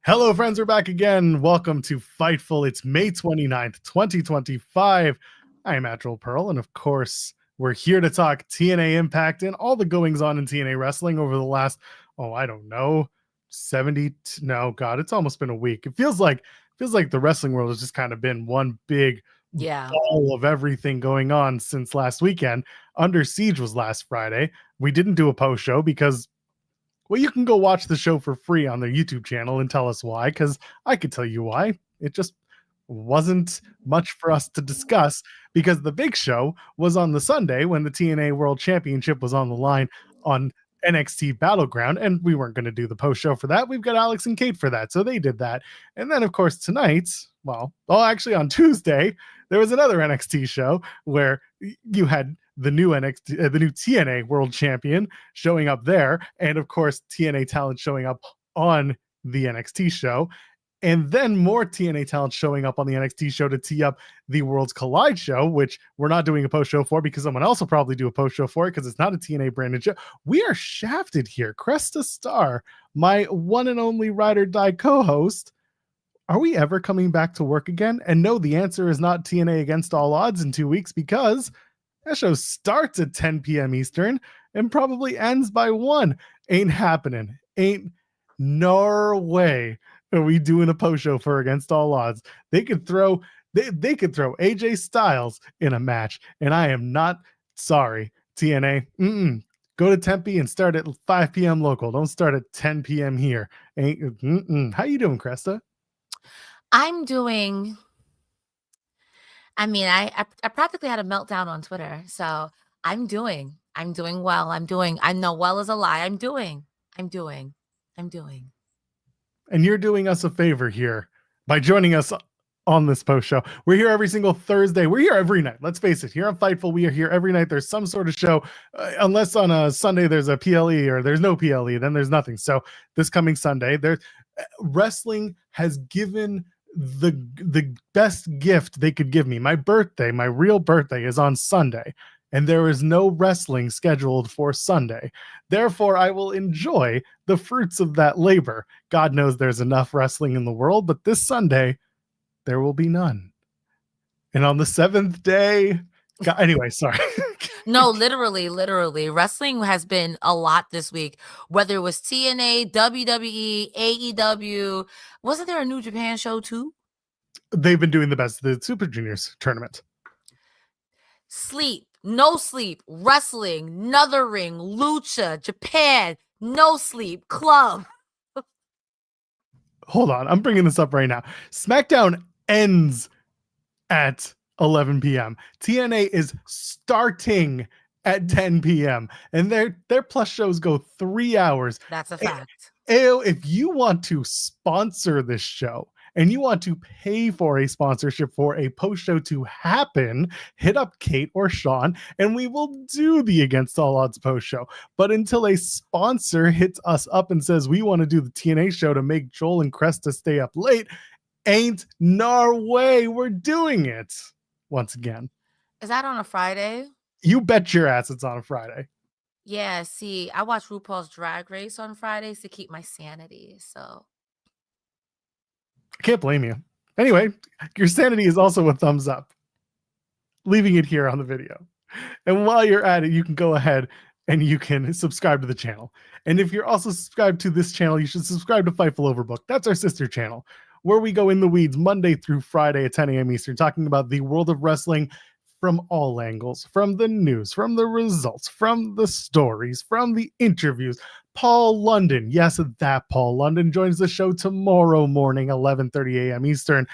Hello, friends. We're back again. Welcome to Fightful. It's May 29th, 2025. I'm Natural Pearl, and of course, we're here to talk TNA Impact and all the goings on in TNA wrestling over the last, I don't know, 70. No, God, it's almost been a week. It feels like the wrestling world has just kind of been one big ball of everything going on since last weekend. Under Siege was last Friday. We didn't do a post show because, well, you can go watch the show for free on their YouTube channel and tell us why, because I could tell you why. It just wasn't much for us to discuss because the big show was on the Sunday when the TNA World Championship was on the line on NXT Battleground, and we weren't going to do the post show for that. We've got Alex and Kate for that, so they did that. And then, of course, tonight, actually on Tuesday, there was another NXT show where you had the new NXT, the new TNA World Champion showing up there, and of course TNA talent showing up on the NXT show, and then more TNA talent showing up on the NXT show to tee up the Worlds Collide show, which we're not doing a post show for because someone else will probably do a post show for it because it's not a TNA branded show. We are shafted here. Cresta Starr, my one and only ride or die co-host. Are we ever coming back to work again? And no, the answer is not TNA Against All Odds in 2 weeks because that show starts at 10 p.m. Eastern and probably ends by 1. Ain't happening. Ain't no way are we doing a post show for Against All Odds. They could throw they could throw AJ Styles in a match, and I am not sorry. TNA, go to Tempe and start at 5 p.m. local. Don't start at 10 p.m. here. How you doing, Cresta? I'm doing. I mean, I practically had a meltdown on Twitter, so I'm doing well. I know well is a lie. I'm doing. And you're doing us a favor here by joining us on this post show. We're here every single Thursday. We're here every night. Let's face it. Here on Fightful, we are here every night. There's some sort of show, unless on a Sunday there's a PLE or there's no PLE, then there's nothing. So this coming Sunday, wrestling has given the best gift they could give me. My birthday, my real birthday, is on Sunday, and there is no wrestling scheduled for Sunday. Therefore, I will enjoy the fruits of that labor. God knows there's enough wrestling in the world, but this Sunday there will be none. And on the 7th day, anyway, sorry. No, literally, wrestling has been a lot this week. Whether it was TNA, WWE, AEW, wasn't there a New Japan show too? They've been doing the best of the Super Juniors tournament. Sleep, no sleep, wrestling, Nothering, Lucha, Japan, no sleep, club. Hold on, I'm bringing this up right now. SmackDown ends at 11 p.m. TNA is starting at 10 p.m. and their plus shows go 3 hours. That's a fact. If you want to sponsor this show and you want to pay for a sponsorship for a post show to happen, hit up Kate or Sean and we will do the Against All Odds post show. But until a sponsor hits us up and says we want to do the TNA show to make Joel and Cresta stay up late, ain't no way we're doing it. Once again, is that on a Friday? You bet your ass it's on a Friday. Yeah, see, I watch RuPaul's Drag Race on Fridays to keep my sanity, so I can't blame you. Anyway, your sanity is also a thumbs up. Leaving it here on the video. And while you're at it, you can go ahead and you can subscribe to the channel. And if you're also subscribed to this channel, you should subscribe to Fightful Overbook. That's our sister channel, where we go in the weeds Monday through Friday at 10 a.m. Eastern, talking about the world of wrestling from all angles, from the news, from the results, from the stories, from the interviews. Paul London, yes, that Paul London joins the show tomorrow morning, 11:30 a.m. Eastern.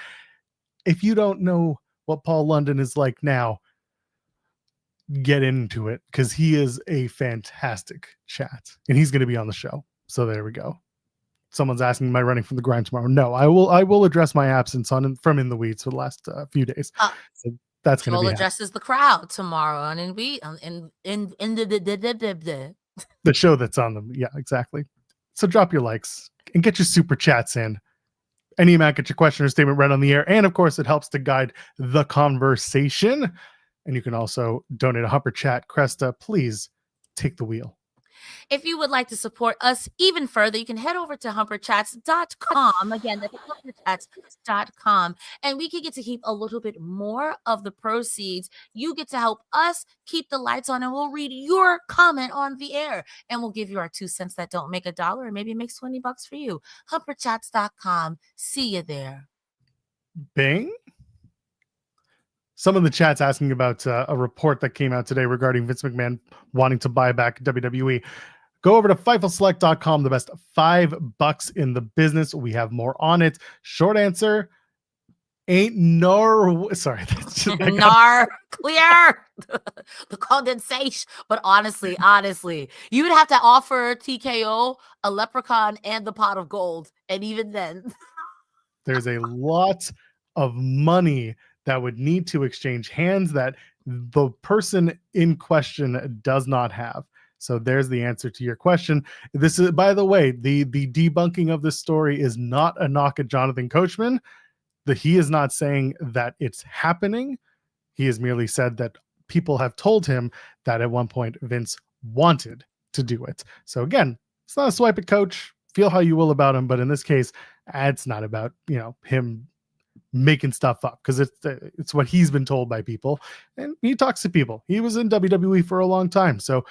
If you don't know what Paul London is like now, get into it, because he is a fantastic chat, and he's going to be on the show. So there we go. Someone's asking, am I running from the grind tomorrow? No, I will address my absence from In the Weeds for the last few days. So that's going to be addresses the crowd tomorrow on in the show that's on them. Yeah, exactly. So drop your likes and get your super chats in. Any amount, get your question or statement read on the air. And of course, it helps to guide the conversation. And you can also donate a Humper Chat. Cresta, please take the wheel. If you would like to support us even further, you can head over to humperchats.com. Again, that's humperchats.com. And we can get to keep a little bit more of the proceeds. You get to help us keep the lights on, and we'll read your comment on the air. And we'll give you our 2 cents that don't make $1, or maybe it makes $20 for you. Humperchats.com. See you there. Bing. Some of the chat's asking about a report that came out today regarding Vince McMahon wanting to buy back WWE. Go over to FightfulSelect.com, the best $5 in the business. We have more on it. Short answer, ain't nor. Sorry, that's just, Nar clear the condensation. But honestly, you would have to offer TKO a leprechaun and the pot of gold, and even then, there's a lot of money that would need to exchange hands that the person in question does not have. So there's the answer to your question. This is, by the way, the debunking of this story is not a knock at Jonathan Coachman. He is not saying that it's happening. He has merely said that people have told him that at one point Vince wanted to do it. So again, it's not a swipe at Coach. Feel how you will about him, but in this case, it's not about, him making stuff up, because it's what he's been told by people, and he talks to people. He was in WWE for a long time, so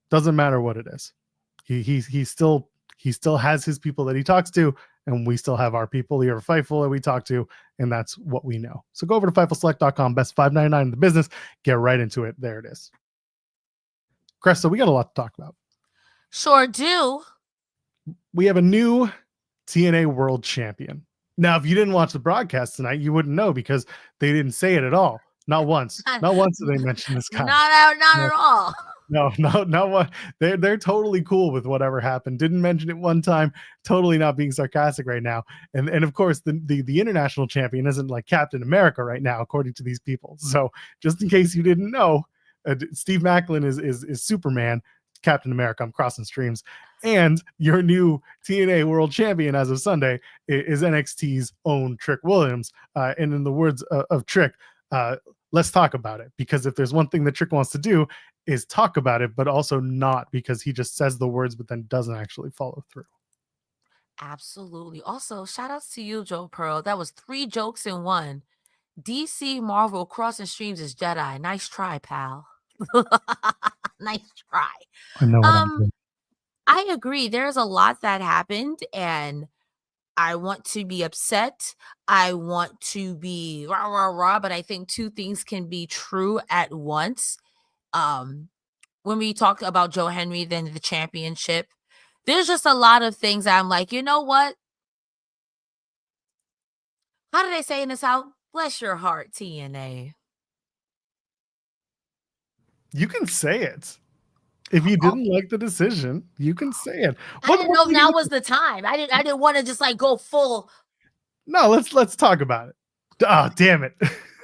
doesn't matter what it is. He still has his people that he talks to, and we still have our people here at Fightful that we talk to, and that's what we know. So go over to FightfulSelect.com, best $5.99 in the business. Get right into it. There it is. Cresta, we got a lot to talk about. Sure do. We have a new TNA World Champion. Now, if you didn't watch the broadcast tonight, you wouldn't know, because they didn't say it at all. Not once. Not once did they mention this guy. Not at all. No, not what. They're totally cool with whatever happened. Didn't mention it one time. Totally not being sarcastic right now. And of course, the international champion isn't like Captain America right now, according to these people. So just in case you didn't know, Steve Maclin is Superman. Captain America. I'm crossing streams. And your new TNA World Champion as of Sunday is NXT's own Trick Williams. And in the words of Trick, let's talk about it. Because if there's one thing that Trick wants to do, is talk about it, but also not, because he just says the words but then doesn't actually follow through. Absolutely. Also, shout outs to you, Joe Pearl. That was 3 jokes in one. DC Marvel crossing streams is Jedi. Nice try, pal. Nice try. I know what I'm doing. I agree. There's a lot that happened, and I want to be upset. I want to be rah, rah, rah, but I think 2 things can be true at once. When we talked about Joe Henry, then the championship, there's just a lot of things I'm like, you know what? How did they say in this out? Bless your heart, TNA. You can say it. If you didn't like the decision, you can say it. I didn't know now was the time. I didn't want to just like go full. No, let's talk about it. Oh, damn it.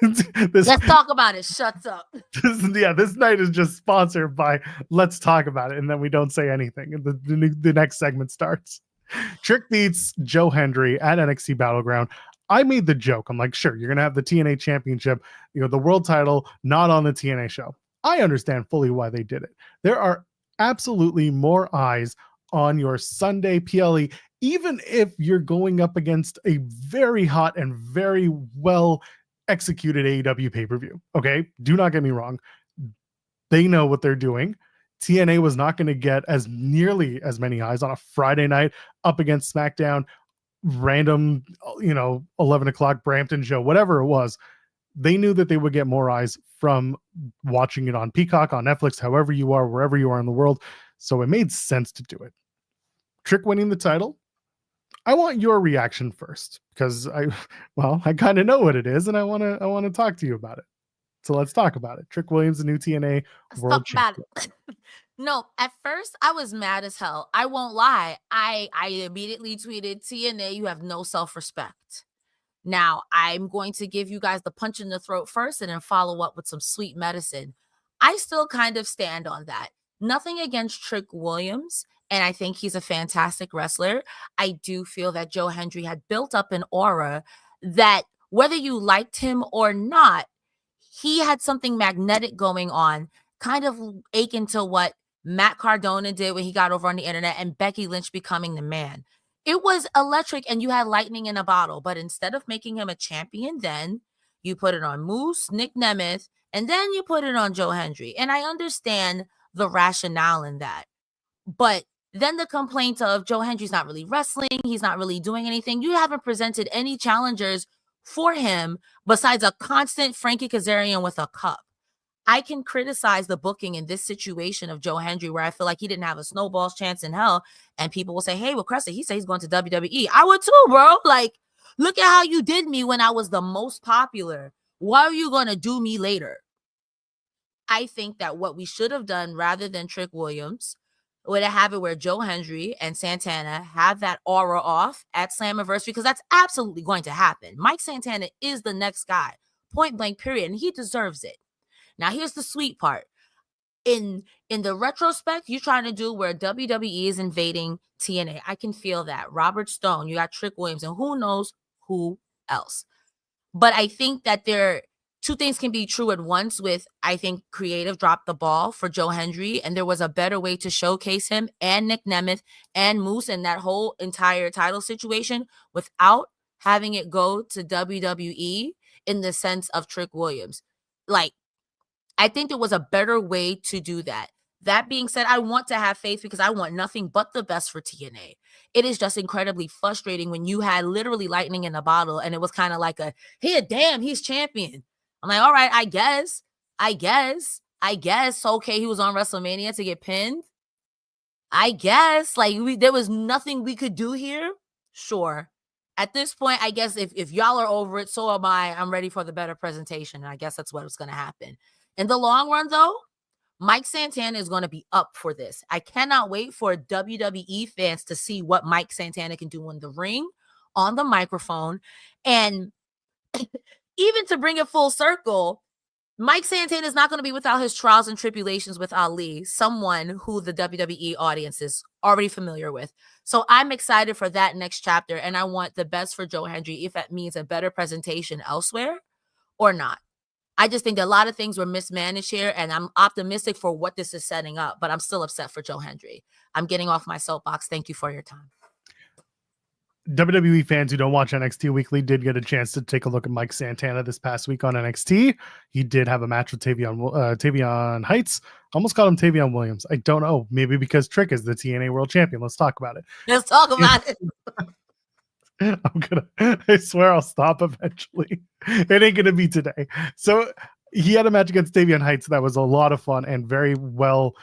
Let's talk about it. Shuts up. This night is just sponsored by Let's Talk About It, and then we don't say anything, and the next segment starts. Trick beats Joe Hendry at NXT Battleground. I made the joke. I'm like, sure, you're gonna have the TNA Championship, the world title, not on the TNA show. I understand fully why they did it. There are absolutely more eyes on your Sunday PLE, even if you're going up against a very hot and very well executed AEW pay-per-view. Okay, do not get me wrong. They know what they're doing. TNA was not going to get as nearly as many eyes on a Friday night up against SmackDown, random, 11 o'clock Brampton show, whatever it was. They knew that they would get more eyes from watching it on Peacock, on Netflix, however you are, wherever you are in the world. So it made sense to do it. Trick winning the title. I want your reaction first, because I kind of know what it is, and I want to talk to you about it. So let's talk about it. Trick Williams, the new TNA World Champion. No, at first I was mad as hell. I won't lie. I immediately tweeted, TNA, you have no self-respect. Now, I'm going to give you guys the punch in the throat first and then follow up with some sweet medicine. I still kind of stand on that. Nothing against Trick Williams, and I think he's a fantastic wrestler. I do feel that Joe Hendry had built up an aura that, whether you liked him or not, he had something magnetic going on, kind of akin to what Matt Cardona did when he got over on the internet, and Becky Lynch becoming the man. It was electric, and you had lightning in a bottle. But instead of making him a champion, then you put it on Moose, Nick Nemeth, and then you put it on Joe Hendry. And I understand the rationale in that. But then the complaint of Joe Hendry's not really wrestling, he's not really doing anything. You haven't presented any challengers for him besides a constant Frankie Kazarian with a cup. I can criticize the booking in this situation of Joe Hendry, where I feel like he didn't have a snowball's chance in hell. And people will say, hey, well, Cresta, he said he's going to WWE. I would too, bro. Like, look at how you did me when I was the most popular. Why are you going to do me later? I think that what we should have done, rather than Trick Williams, would have it where Joe Hendry and Santana have that aura off at Slammiversary, because that's absolutely going to happen. Mike Santana is the next guy, point blank, period, and he deserves it. Now, here's the sweet part. In the retrospect, you're trying to do where WWE is invading TNA. I can feel that. Robert Stone, you got Trick Williams, and who knows who else. But I think that two things can be true at once with, I think, creative dropped the ball for Joe Hendry, and there was a better way to showcase him and Nick Nemeth and Moose and that whole entire title situation without having it go to WWE in the sense of Trick Williams. Like, I think there was a better way to do that. That being said, I want to have faith because I want nothing but the best for TNA. It is just incredibly frustrating when you had literally lightning in a bottle and it was kind of like damn, he's champion. I'm like, all right, I guess. Okay, he was on WrestleMania to get pinned. I guess. Like, there was nothing we could do here. Sure. At this point, I guess if y'all are over it, so am I. I'm ready for the better presentation. And I guess that's what's going to happen. In the long run, though, Mike Santana is going to be up for this. I cannot wait for WWE fans to see what Mike Santana can do in the ring, on the microphone. And even to bring it full circle, Mike Santana is not going to be without his trials and tribulations with Ali, someone who the WWE audience is already familiar with. So I'm excited for that next chapter, and I want the best for Joe Hendry, if that means a better presentation elsewhere or not. I just think that a lot of things were mismanaged here, and I'm optimistic for what this is setting up, but I'm still upset for Joe Hendry. I'm getting off my soapbox. Thank you for your time. WWE fans who don't watch NXT Weekly did get a chance to take a look at Mike Santana this past week on NXT. He did have a match with Tavion Heights. Almost called him Tavion Williams. I don't know. Maybe because Trick is the TNA World Champion. Let's talk about it. Let's talk about it. I swear I'll stop eventually. It ain't gonna be today. So he had a match against Tavion Heights that was a lot of fun and very well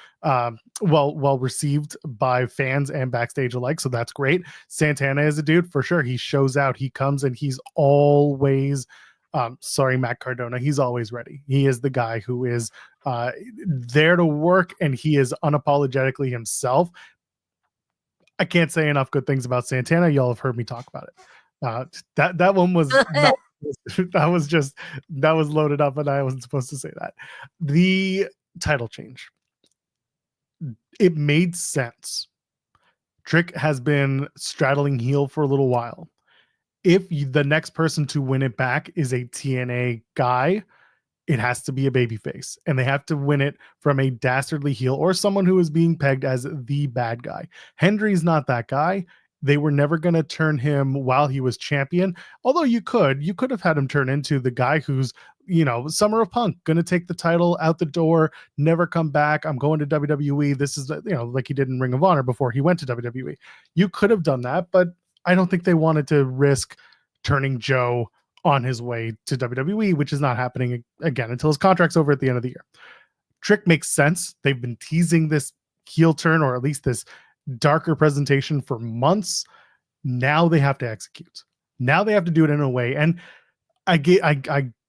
received by fans and backstage alike. So that's great. Santana is a dude for sure. He shows out, he comes, and he's always Matt Cardona. He's always ready. He is the guy who is there to work, and he is unapologetically himself. I can't say enough good things about Santana. Y'all have heard me talk about it. That one was that was loaded up, and I wasn't supposed to say that. The title change, it made sense. Trick has been straddling heel for a little while. If the next person to win it back is a TNA guy, it has to be a babyface, and they have to win it from a dastardly heel or someone who is being pegged as the bad guy. Hendry's not that guy. They were never going to turn him while he was champion. Although you could have had him turn into the guy who's, Summer of Punk, going to take the title out the door, never come back. I'm going to WWE. This is, like he did in Ring of Honor before he went to WWE. You could have done that, but I don't think they wanted to risk turning Joe on his way to WWE, which is not happening again until his contract's over at the end of the year. Trick makes sense. They've been teasing this heel turn, or at least this darker presentation, for months. Now they have to execute. Now they have to do it in a way. And I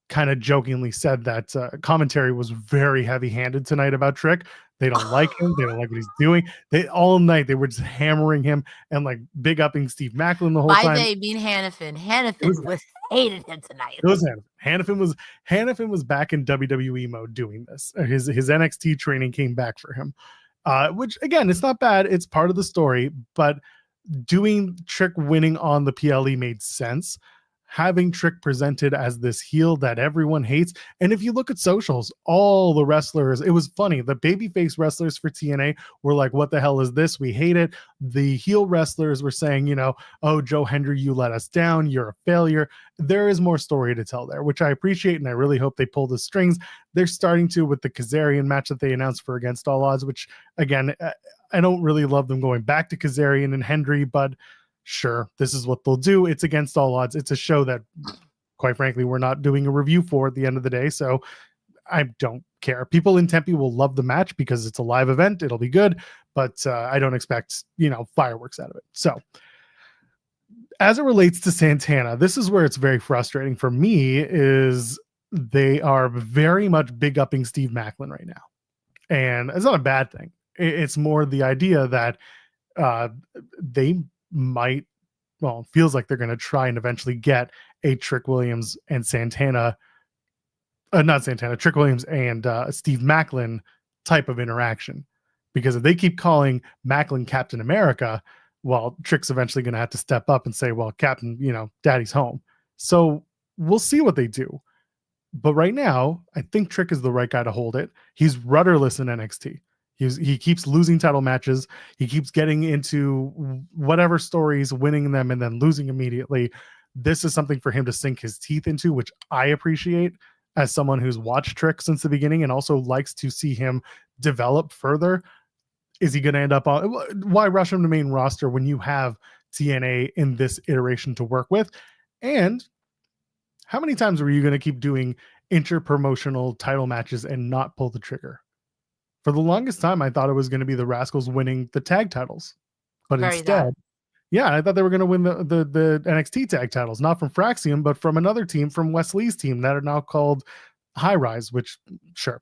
kind of jokingly said that commentary was very heavy-handed tonight about Trick. They don't like him. They don't like what he's doing. All night they were just hammering him and like big upping Steve Maclin the whole time. By they mean Hannafin. Hannafin hated him tonight. It was Hannafin. Hannafin was back in WWE mode doing this. His NXT training came back for him, which again, it's not bad. It's part of the story, but doing Trick winning on the PLE made sense. having Trick presented as this heel that everyone hates. And if you look at socials, all the wrestlers, it was funny. The babyface wrestlers for TNA were like, what the hell is this? We hate it. The heel wrestlers were saying, oh, Joe Hendry, you let us down. You're a failure. There is more story to tell there, which I appreciate. And I really hope they pull the strings. They're starting to with the Kazarian match that they announced for Against All Odds, which again, I don't really love them going back to Kazarian and Hendry, but sure, this is what they'll do. It's Against All Odds. It's a show that, quite frankly, we're not doing a review for at the end of the day, so I don't care. People in Tempe will love the match because it's a live event. It'll be good, but I don't expect, fireworks out of it. So as it relates to Santana, this is where it's very frustrating for me is they are very much big upping Steve Maclin right now. And it's not a bad thing. It's more the idea that they might, well, it feels like they're going to try and eventually get a Trick Williams and Santana, Trick Williams and Steve Maclin type of interaction. Because if they keep calling Maclin Captain America, well, Trick's eventually going to have to step up and say, well, Captain, Daddy's home. So we'll see what they do. But right now, I think Trick is the right guy to hold it. He's rudderless in NXT. He keeps losing title matches. He keeps getting into whatever stories, winning them, and then losing immediately. This is something for him to sink his teeth into, which I appreciate as someone who's watched Trick since the beginning and also likes to see him develop further. Is he going to end up on? Why rush him to main roster when you have TNA in this iteration to work with? And how many times were you going to keep doing interpromotional title matches and not pull the trigger? For the longest time, I thought it was going to be the Rascalz winning the tag titles, but instead, I thought they were going to win the NXT tag titles, not from Fraxium, but from another team, from Wesley's team that are now called High Rise, which sure.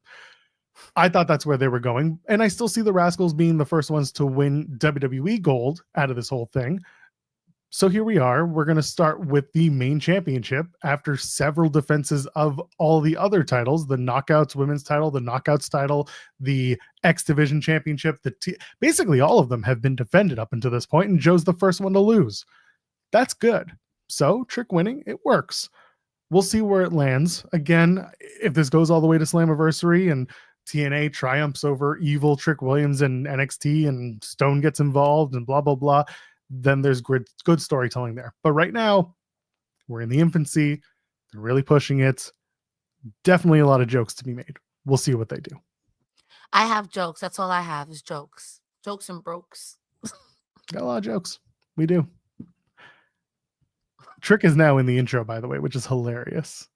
I thought that's where they were going. And I still see the Rascalz being the first ones to win WWE gold out of this whole thing. So here we are. We're going to start with the main championship after several defenses of all the other titles, the Knockouts women's title, the Knockouts title, the X Division championship. Basically all of them have been defended up until this point, and Joe's the first one to lose. That's good. So Trick winning, it works. We'll see where it lands. Again, if this goes all the way to Slammiversary and TNA triumphs over evil Trick Williams and NXT and Stone gets involved and blah, blah, blah, then there's good storytelling there. But right now, we're in the infancy. They're really pushing it. Definitely a lot of jokes to be made. We'll see what they do. I have jokes. That's all I have is jokes. Jokes and brokes. Got a lot of jokes. We do. Trick is now in the intro, by the way, which is hilarious.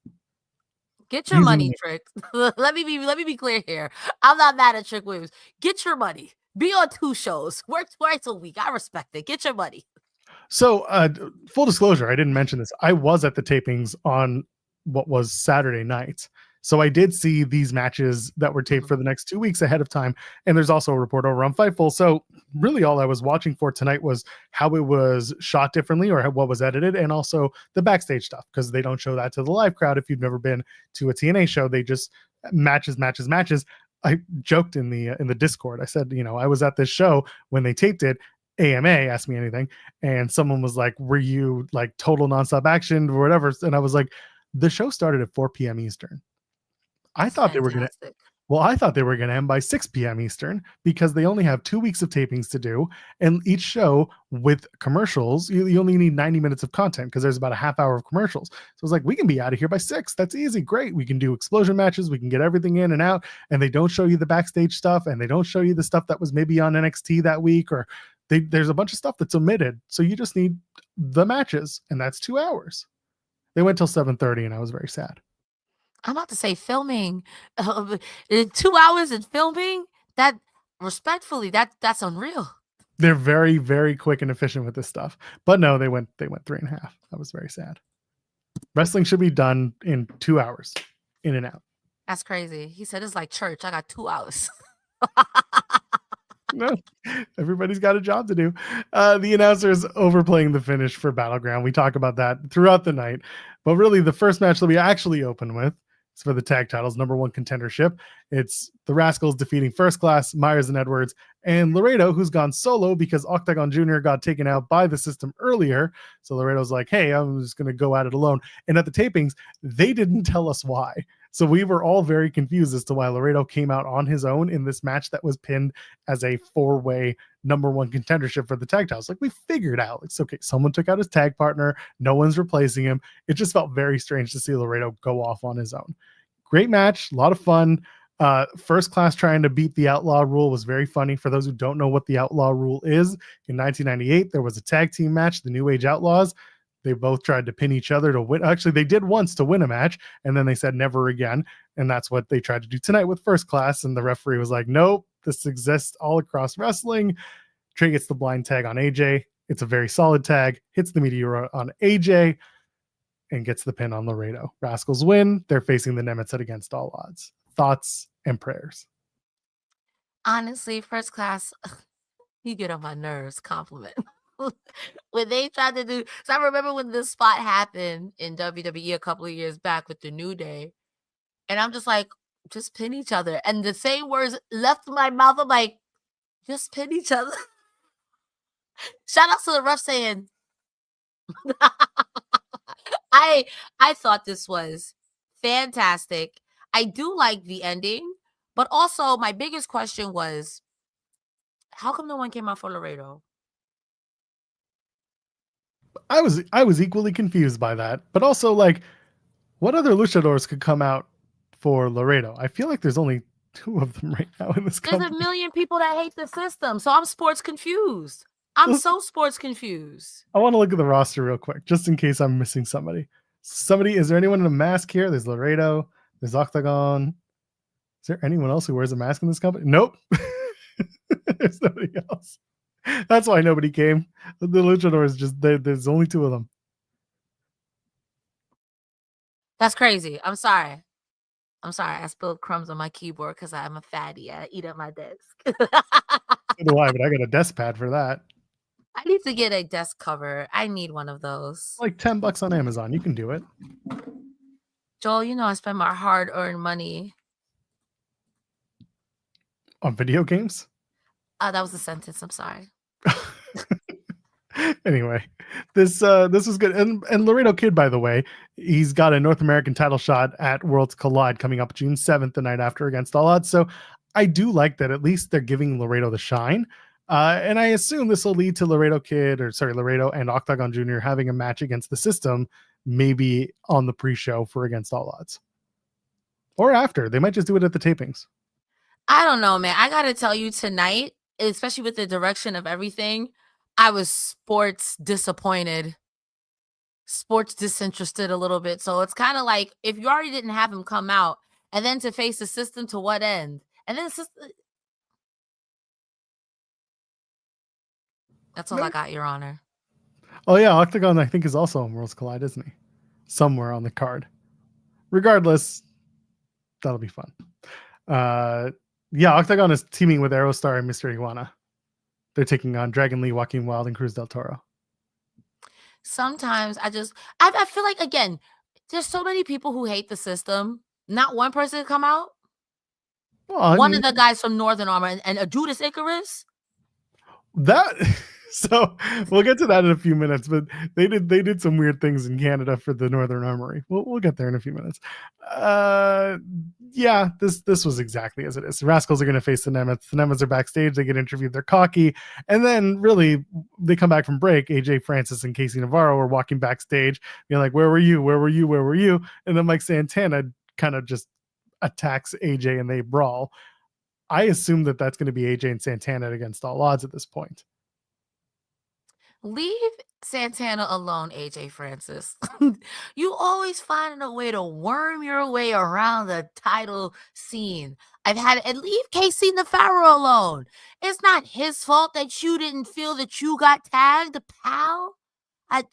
Get your money, Trick. Let me be clear here. I'm not mad at Trick Williams. Get your money. Be on 2 shows. Work twice a week. I respect it. Get your money. So, full disclosure, I didn't mention this. I was at the tapings on what was Saturday night. So I did see these matches that were taped for the next 2 weeks ahead of time. And there's also a report over on Fightful. So really all I was watching for tonight was how it was shot differently or what was edited, and also the backstage stuff, because they don't show that to the live crowd. If you've never been to a TNA show, they just matches. I joked in the Discord. I said, I was at this show when they taped it. AMA asked me anything, and someone was like, were you like total nonstop action or whatever? And I was like, the show started at 4 p.m. Eastern. I thought they were going to end by 6 p.m. Eastern, because they only have 2 weeks of tapings to do. And each show with commercials, you only need 90 minutes of content because there's about a half hour of commercials. So I was like, we can be out of here by 6. That's easy. Great. We can do explosion matches. We can get everything in and out. And they don't show you the backstage stuff. And they don't show you the stuff that was maybe on NXT that week, or there's a bunch of stuff that's omitted. So you just need the matches, and that's 2 hours. They went till 7:30, and I was very sad. I'm about to say filming 2 hours in filming, that respectfully, that's unreal. They're very, very quick and efficient with this stuff, but no, they went 3.5. I was very sad. Wrestling should be done in 2 hours, in and out. That's crazy. He said it's like church. I got 2 hours. No, everybody's got a job to do. The announcers overplaying the finish for Battleground. We talk about that throughout the night, but really the first match that we actually open with, It's for the tag titles, number one contendership. It's the Rascalz defeating First Class, Myers and Edwards, and Laredo, who's gone solo because Octagon Jr. got taken out by the system earlier. So Laredo's like, hey, I'm just going to go at it alone. And at the tapings, they didn't tell us why. So we were all very confused as to why Laredo came out on his own in this match that was pinned as a 4-way number one contendership for the tag titles. Like, we figured out, it's okay, someone took out his tag partner, no one's replacing him. It just felt very strange to see Laredo go off on his own. Great match, a lot of fun. First Class trying to beat the Outlaw Rule was very funny. For those who don't know what the Outlaw Rule is, in 1998 there was a tag team match, the New Age Outlaws. They both tried to pin each other to win. Actually, they did once to win a match, and then they said never again. And that's what they tried to do tonight with First Class. And the referee was like, nope, this exists all across wrestling. Trey gets the blind tag on AJ. It's a very solid tag. Hits the meteor on AJ and gets the pin on Laredo. Rascalz win. They're facing the Nemesis against all odds. Thoughts and prayers. Honestly, First Class, you get on my nerves. Compliment. When they tried to do, so I remember when this spot happened in WWE a couple of years back with the New Day, and I'm just like, just pin each other. And the same words left my mouth. I'm like, just pin each other. Shout out to the ref saying, I thought this was fantastic. I do like the ending, but also my biggest question was, how come no one came out for Laredo? I was equally confused by that, but also, like, what other luchadors could come out for Laredo? I feel like there's only 2 of them right now in this company. There's a million people that hate the system, so I'm sports confused. I'm so sports confused. I want to look at the roster real quick, just in case I'm missing somebody. Is there anyone in a mask here? There's Laredo. There's Octagon. Is there anyone else who wears a mask in this company? Nope. There's nobody else. That's why nobody came. The luchadors there's only 2 of them. That's crazy. I'm sorry. I spilled crumbs on my keyboard because I'm a fatty. I eat at my desk. So do I, but I got a desk pad for that. I need to get a desk cover. I need one of those. Like $10 on Amazon. You can do it. Joel, you know I spend my hard-earned money on video games. That was a sentence. I'm sorry. Anyway, this was good. And Laredo Kid, by the way, he's got a North American title shot at Worlds Collide coming up June 7th, the night after, against All Odds. So I do like that at least they're giving Laredo the shine. And I assume this will lead to Laredo and Octagon Jr. having a match against the system, maybe on the pre-show for Against All Odds. Or after. They might just do it at the tapings. I don't know, man. I got to tell you, tonight, especially with the direction of everything, I was sports disappointed, sports disinterested a little bit. So it's kind of like, if you already didn't have him come out, and then to face the system, to what end? And then that's all I got, Your Honor. Oh yeah, Octagon I think is also on Worlds Collide, isn't he? Somewhere on the card. Regardless, that'll be fun. Yeah, Octagon is teaming with Aerostar and Mr. Iguana. They're taking on Dragon Lee, Joaquin Wilde, and Cruz del Toro. Sometimes I feel like, again, there's so many people who hate the system. Not one person come out. Well, one of the guys from Northern Armor and a Judas Icarus. So we'll get to that in a few minutes, but they did some weird things in Canada for the Northern Armory. We'll get there in a few minutes. Yeah, this was exactly as it is. The Rascalz are going to face the Nemesis. The Nemesis are backstage. They get interviewed. They're cocky. And then really they come back from break. AJ Francis and Casey Navarro are walking backstage. You're like, where were you? Where were you? Where were you? And then Mike Santana kind of just attacks AJ and they brawl. I assume that's going to be AJ and Santana against All Odds at this point. Leave Santana alone, AJ Francis. You always finding a way to worm your way around the title scene. And leave Casey Navarro alone. It's not his fault that you didn't feel that you got tagged, pal. I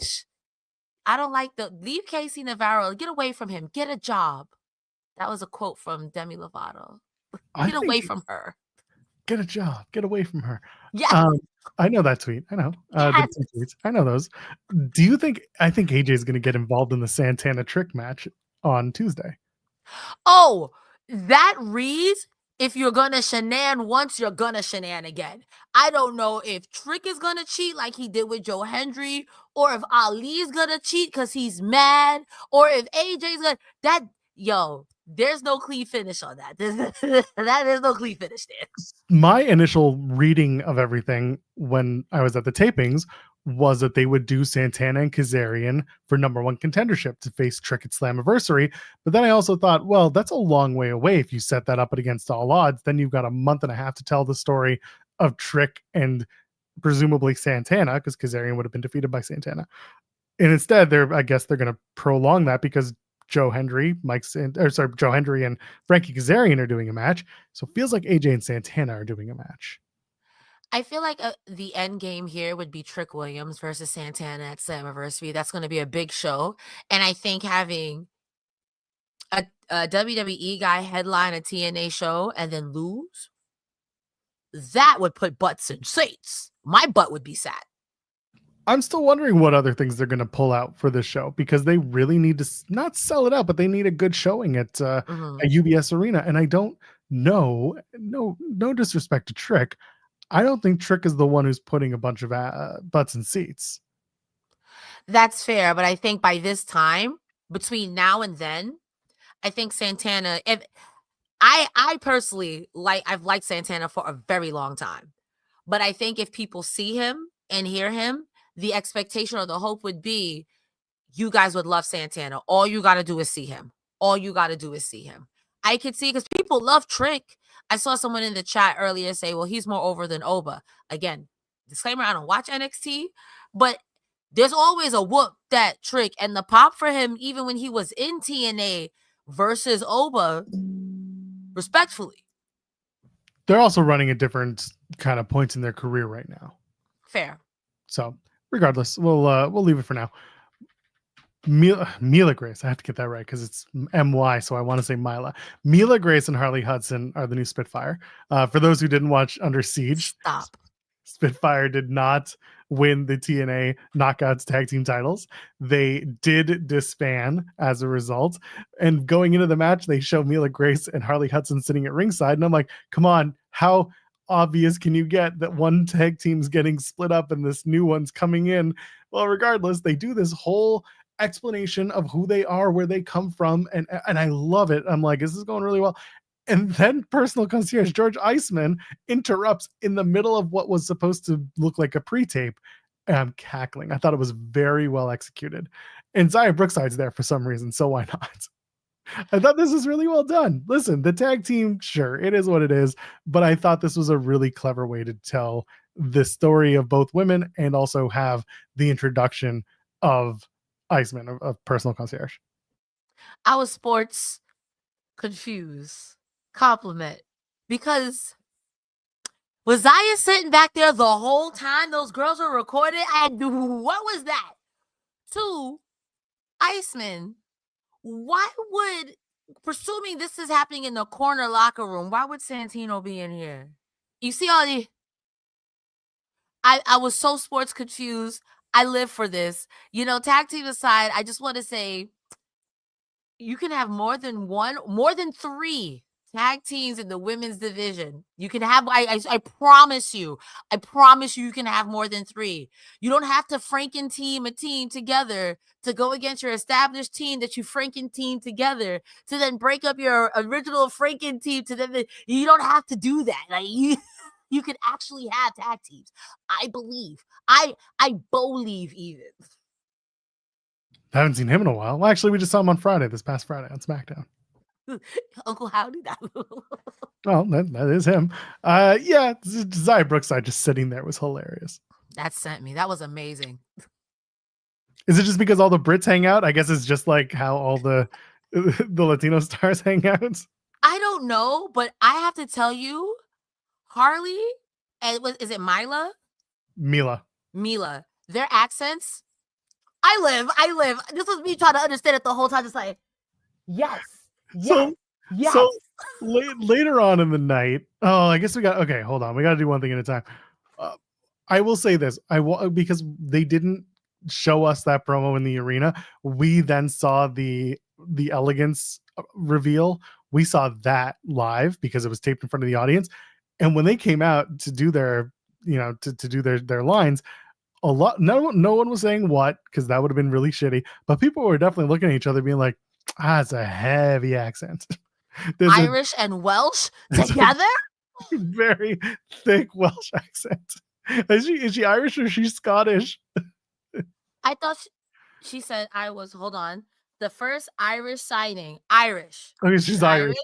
don't like leave Casey Navarro. Get away from him. Get a job. That was a quote from Demi Lovato. Get away from her. Get a job. Get away from her. Yeah. I know that tweet. I know. Yes. I know those. I think AJ is going to get involved in the Santana trick match on Tuesday. Oh, that reads, if you're gonna shenan once, you're gonna shenan again. I don't know if Trick is gonna cheat like he did with Joe Hendry, or if Ali's gonna cheat because he's mad, or if AJ's gonna there's no clean finish on that. There's no clean finish there. My initial reading of everything when I was at the tapings was that they would do Santana and Kazarian for #1 contendership to face Trick at Slammiversary. But then I also thought, well, that's a long way away if you set that up against all odds. Then you've got a month and a half to tell the story of Trick and presumably Santana, because Kazarian would have been defeated by Santana. And instead, I guess they're going to prolong that because Joe Hendry and Frankie Kazarian are doing a match. So it feels like AJ and Santana are doing a match. I feel like the end game here would be Trick Williams versus Santana at Slammiversary. That's going to be a big show. And I think having a WWE guy headline a TNA show and then lose, that would put butts in seats. My butt would be sad. I'm still wondering what other things they're going to pull out for this show, because they really need to not sell it out, but they need a good showing at a UBS Arena. And I don't know, no disrespect to Trick, I don't think Trick is the one who's putting a bunch of butts in seats. That's fair, but I think by this time, between now and then, I think Santana, if I personally I've liked Santana for a very long time, but I think if people see him and hear him, the expectation or the hope would be, you guys would love Santana. All you got to do is see him. All you got to do is see him. I could see, because people love Trick. I saw someone in the chat earlier say, well, he's more over than Oba. Again, disclaimer, I don't watch NXT, but there's always a whoop that Trick, and the pop for him, even when he was in TNA versus Oba, respectfully. They're also running at different kind of points in their career right now. Fair. So regardless, we'll leave it for now. Mila Grace, I have to get that right because it's MY, so I want to say Mila. Mila Grace and Harley Hudson are the new Spitfire. For those who didn't watch Under Siege, stop. Spitfire did not win the TNA Knockouts tag team titles. They did disband as a result. And going into the match, they show Mila Grace and Harley Hudson sitting at ringside. And I'm like, come on, how obvious can you get that one tag team's getting split up and this new one's coming in? Well, regardless, they do this whole explanation of who they are, where they come from, and I love it. I'm like, this is going really well. And then personal concierge George Iceman interrupts in the middle of what was supposed to look like a pre-tape, and I'm cackling. I thought it was very well executed. And Zaya Brookside's there for some reason, so why not? I thought this was really well done. Listen, the tag team, sure, it is what it is, but I thought this was a really clever way to tell the story of both women and also have the introduction of Iceman, of personal concierge. I was sports confused. Compliment, because was Zaya sitting back there the whole time those girls were recorded? And what was that? 2, Iceman, why would, presuming this is happening in the corner locker room, why would Santino be in here? You see all the, I was so sports confused. I live for this. Tag team aside, I just want to say, you can have more than 3 tag teams in the women's division. You can have, I promise you you can have more than 3. You don't have to Franken team a team together to go against your established team that you Franken team together to then break up your original Franken team to then, you don't have to do that. Like you can actually have tag teams. I believe. I believe even. I haven't seen him in a while. Well, actually, we just saw him on Friday, this past Friday on SmackDown. Uncle Howdy. Well, that is him. Yeah, Zaya Brookside just sitting there was hilarious. That sent me. That was amazing. Is it just because all the Brits hang out? I guess it's just like how all the Latino stars hang out. I don't know, but I have to tell you, Harley and is it Mila? Mila. Their accents. I live. This was me trying to understand it the whole time. Just like, yes. So later on in the night, I guess okay, hold on. We got to do one thing at a time. I will say this. Because they didn't show us that promo in the arena. We then saw the the Elegance reveal, we saw that live because it was taped in front of the audience. And when they came out to do their, to do their lines, no one was saying what, because that would have been really shitty. But people were definitely looking at each other being like, it's a heavy accent. Irish and Welsh together? Very thick Welsh accent. Is she Irish or is she Scottish? I thought she said I was, hold on. The first Irish signing, Irish. Okay, she's Irish.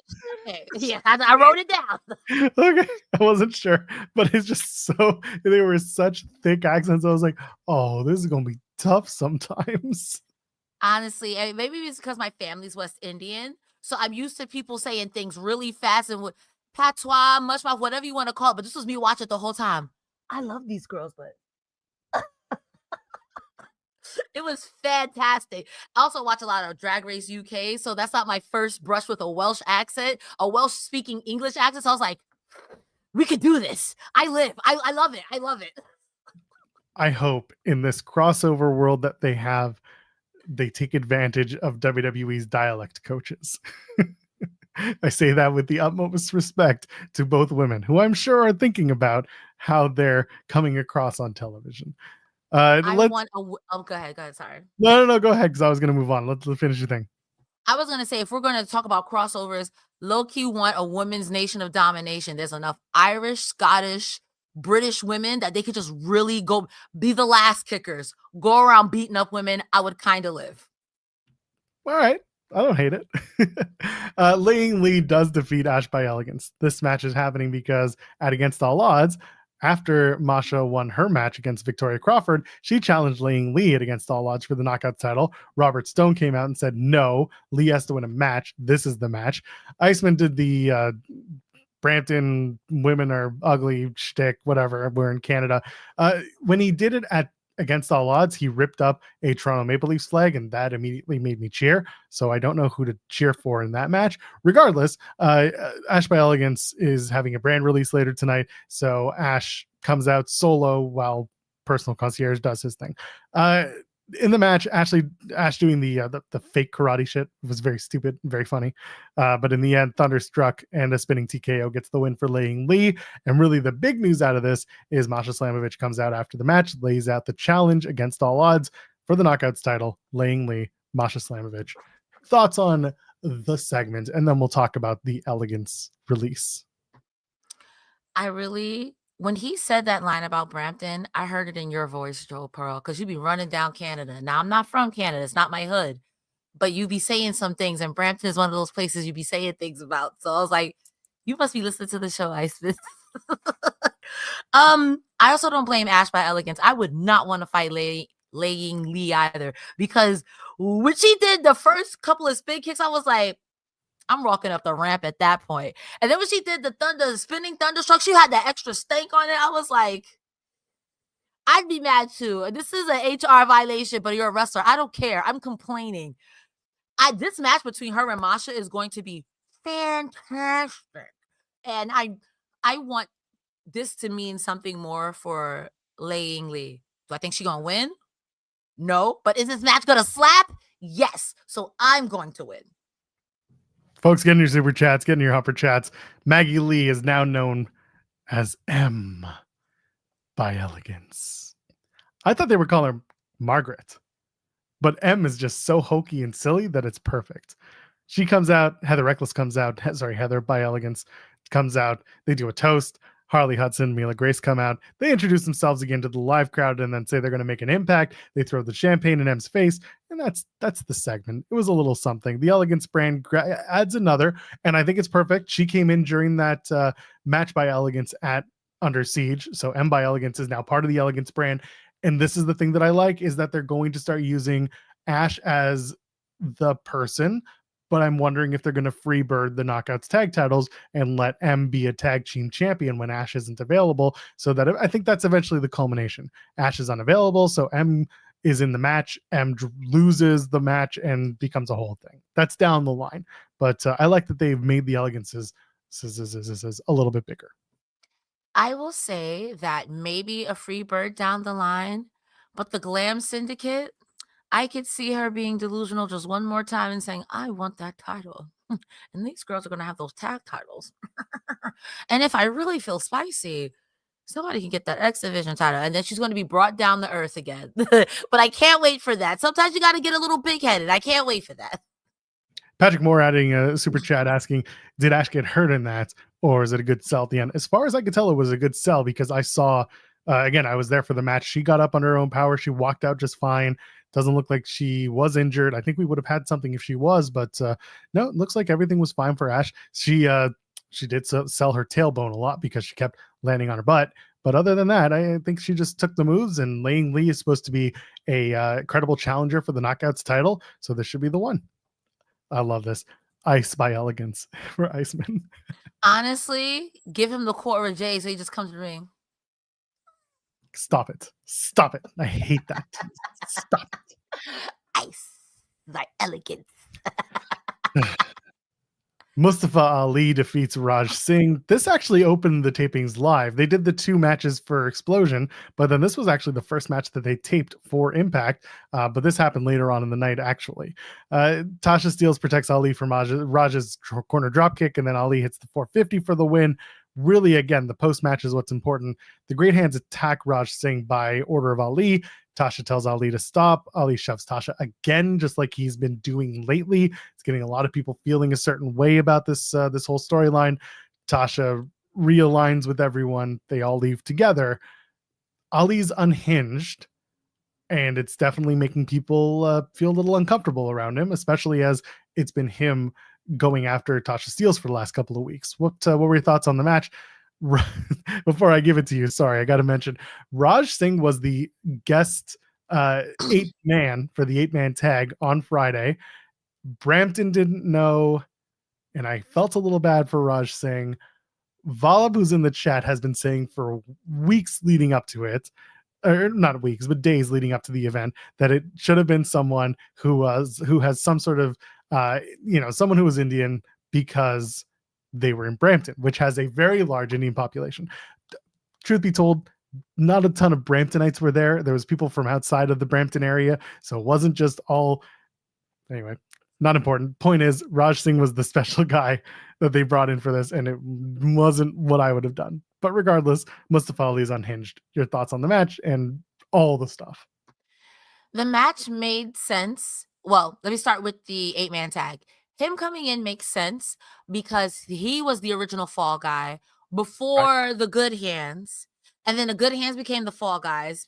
Okay. Yeah, I wrote it down. Okay, I wasn't sure, but it's just they were such thick accents. I was like, oh, this is gonna be tough sometimes. Honestly, maybe it's because my family's West Indian, so I'm used to people saying things really fast and with patois, mushmouth, whatever you want to call it. But this was me watching it the whole time. I love these girls, but it was fantastic. I also watch a lot of Drag Race UK, so that's not my first brush with a Welsh accent, a Welsh speaking English accent. So I was like, we could do this. I love it. I love it. I hope in this crossover world that they take advantage of WWE's dialect coaches. I say that with the utmost respect to both women, who I'm sure are thinking about how they're coming across on television. Go ahead. Sorry. No, go ahead, because I was going to move on. Let's finish your thing. I was going to say, if we're going to talk about crossovers, low-key want a women's nation of domination. There's enough Irish, Scottish, British women that they could just really go be the last kickers, go around beating up women. I would kind of live. All right. I don't hate it. Lei Ying Lee does defeat Ash by Elegance. This match is happening because at Against All Odds, after Masha won her match against Victoria Crawford, she challenged Lei Ying Lee at Against All Odds for the knockout title. Robert Stone came out and said, no, Lee has to win a match. This is the match. Iceman did the Brampton women are ugly shtick, whatever. We're in Canada. When he did it at Against All Odds, he ripped up a Toronto Maple Leafs flag, and that immediately made me cheer. So I don't know who to cheer for in that match. Regardless, Ash by Elegance is having a brand release later tonight, so Ash comes out solo while Personal Concierge does his thing. In the match, Ash doing the fake karate shit was very stupid, very funny. But in the end, Thunderstruck and a spinning TKO gets the win for Lei Ying Lee. And really the big news out of this is Masha Slamovich comes out after the match, lays out the challenge Against All Odds for the Knockouts title, Lei Ying Lee, Masha Slamovich. Thoughts on the segment, and then we'll talk about the Elegance release. When he said that line about Brampton, I heard it in your voice, Joe Pearl, because you be running down Canada. Now, I'm not from Canada. It's not my hood. But you be saying some things, and Brampton is one of those places you be saying things about. So I was like, you must be listening to the show, Iceman. I also don't blame Ash by Elegance. I would not want to fight Lei Ying Lee either, because when she did the first couple of spin kicks, I was like, I'm walking up the ramp at that point. And then when she did the spinning thunderstruck, she had that extra stank on it. I was like, I'd be mad too. This is an HR violation, but you're a wrestler. I don't care. I'm complaining. This match between her and Masha is going to be fantastic. And I want this to mean something more for Lei Ying Lee. Do I think she's going to win? No. But is this match going to slap? Yes. So I'm going to win. Folks, get in your super chats, get in your hopper chats. Maggie Lee is now known as M by Elegance. I thought they were calling her Margaret, but M is just so hokey and silly that it's perfect. She comes out, Heather by Elegance comes out. They do a toast. Harley Hudson, Mila Grace come out. They introduce themselves again to the live crowd and then say they're going to make an impact. They throw the champagne in M's face, and that's the segment. It was a little something. The Elegance brand adds another, and I think it's perfect. She came in during that match by Elegance at Under Siege, so M by Elegance is now part of the Elegance brand, and this is the thing that I like, is that they're going to start using Ash as the person, but I'm wondering if they're going to freebird the Knockouts tag titles and let M be a tag team champion when Ash isn't available. So that I think that's eventually the culmination. Ash is unavailable, so M is in the match. M loses the match and becomes a whole thing. That's down the line. But I like that they've made the Elegances a little bit bigger. I will say that maybe a free bird down the line, but the Glam Syndicate, I could see her being delusional just one more time and saying, I want that title. And these girls are going to have those tag titles. And if I really feel spicy, somebody can get that X Division title. And then she's going to be brought down to earth again. But I can't wait for that. Sometimes you got to get a little big headed. I can't wait for that. Patrick Moore adding a super chat asking, did Ash get hurt in that? Or is it a good sell at the end? As far as I could tell, it was a good sell because I saw, again, I was there for the match. She got up on her own power. She walked out just fine. Doesn't look like she was injured. I think we would have had something if she was, but no, it looks like everything was fine for Ash. She did sell her tailbone a lot because she kept landing on her butt. But other than that, I think she just took the moves, and Lei Ying Lee is supposed to be a credible challenger for the Knockouts title. So this should be the one. I love this. Ice by Elegance for Iceman. Honestly, give him the Cora J so he just comes to the ring. Stop it. Stop it. I hate that. Stop it. Ice by Elegance. Mustafa Ali defeats Raj Singh. This actually opened the tapings live. They did the 2 matches for Explosion, but then this was actually the first match that they taped for Impact. But this happened later on in the night, actually. Tasha Steelz protects Ali from Raj's corner dropkick, and then Ali hits the 450 for the win. Really, again, the post-match is what's important. The Great Hands attack Raj Singh by order of Ali. Tasha tells Ali to stop. Ali shoves Tasha again, just like he's been doing lately. It's getting a lot of people feeling a certain way about this this whole storyline. Tasha realigns with everyone. They all leave together. Ali's unhinged, and it's definitely making people feel a little uncomfortable around him, especially as it's been him going after Tasha Steelz for the last couple of weeks. What were your thoughts on the match? Before I give it to you, sorry, I got to mention Raj Singh was the guest 8th man for the 8-man tag on Friday. Brampton didn't know, and I felt a little bad for Raj Singh. Valab, who's in the chat, has been saying for weeks leading up to it, or not weeks, but days leading up to the event, that it should have been someone who has some sort of someone who was Indian, because they were in Brampton, which has a very large Indian population. Truth be told, not a ton of Bramptonites were there. There was people from outside of the Brampton area, so it wasn't just all. Anyway, not important. Point is, Raj Singh was the special guy that they brought in for this, and it wasn't what I would have done. But regardless, Mustafa Ali is unhinged. Your thoughts on the match and all the stuff? The match made sense. Well, let me start with the 8-man tag. Him coming in makes sense because he was the original Fall Guy before the Good Hands. And then the Good Hands became the Fall Guys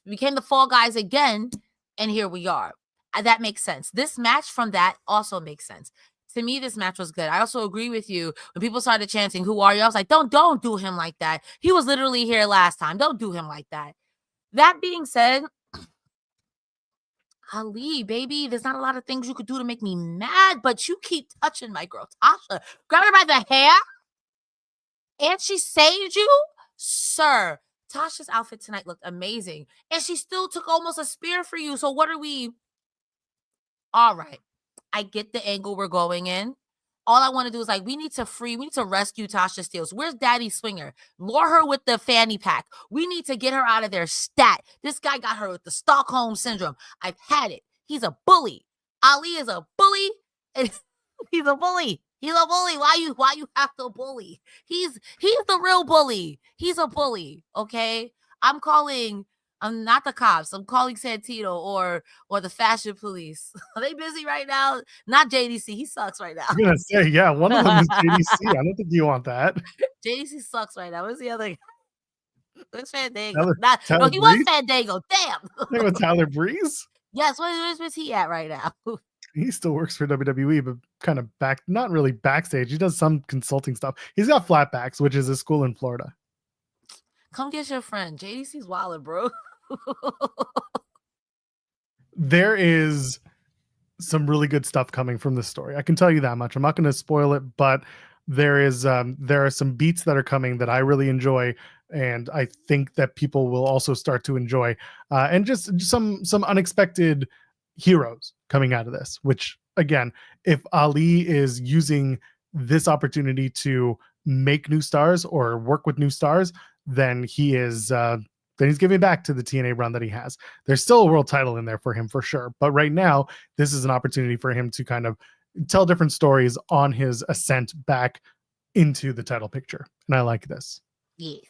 again. And here we are. That makes sense. This match from that also makes sense. To me, this match was good. I also agree with you. When people started chanting, "Who are you?" I was like, don't do him like that. He was literally here last time. Don't do him like that. That being said, Ali, baby, there's not a lot of things you could do to make me mad, but you keep touching my girl, Tasha. Grab her by the hair, and she saved you? Sir, Tasha's outfit tonight looked amazing, and she still took almost a spear for you, so what are we? All right, I get the angle we're going in. All I want to do is we need to rescue Tasha Steelz. Where's Daddy Swinger? Lure her with the fanny pack. We need to get her out of there stat. This guy got her with the Stockholm Syndrome. I've had it. He's a bully. Ali is a bully. He's a bully. He's a bully. Why you have to bully? He's the real bully. He's a bully. Okay? I'm not the cops. I'm calling Santino or the fashion police. Are they busy right now? Not JDC. He sucks right now. I'm gonna say, yeah, one of them is JDC. I don't think you want that. JDC sucks right now. Where's the other guy? Where's Fandango? Tyler He Breeze? was Fandango. Damn. Think with Tyler Breeze? Yes, where's he at right now? He still works for WWE, but kind of not really backstage. He does some consulting stuff. He's got Flatbacks, which is a school in Florida. Come get your friend. JDC's wildin', bro. There is some really good stuff coming from this story. I can tell you that much. I'm not going to spoil it, but there are some beats that are coming that I really enjoy, and I think that people will also start to enjoy. And just some unexpected heroes coming out of this. Which, again, if Ali is using this opportunity to make new stars or work with new stars, then he is then he's giving back to the TNA run that he has. There's still a world title in there for him for sure. But right now, this is an opportunity for him to kind of tell different stories on his ascent back into the title picture. And I like this. Yes.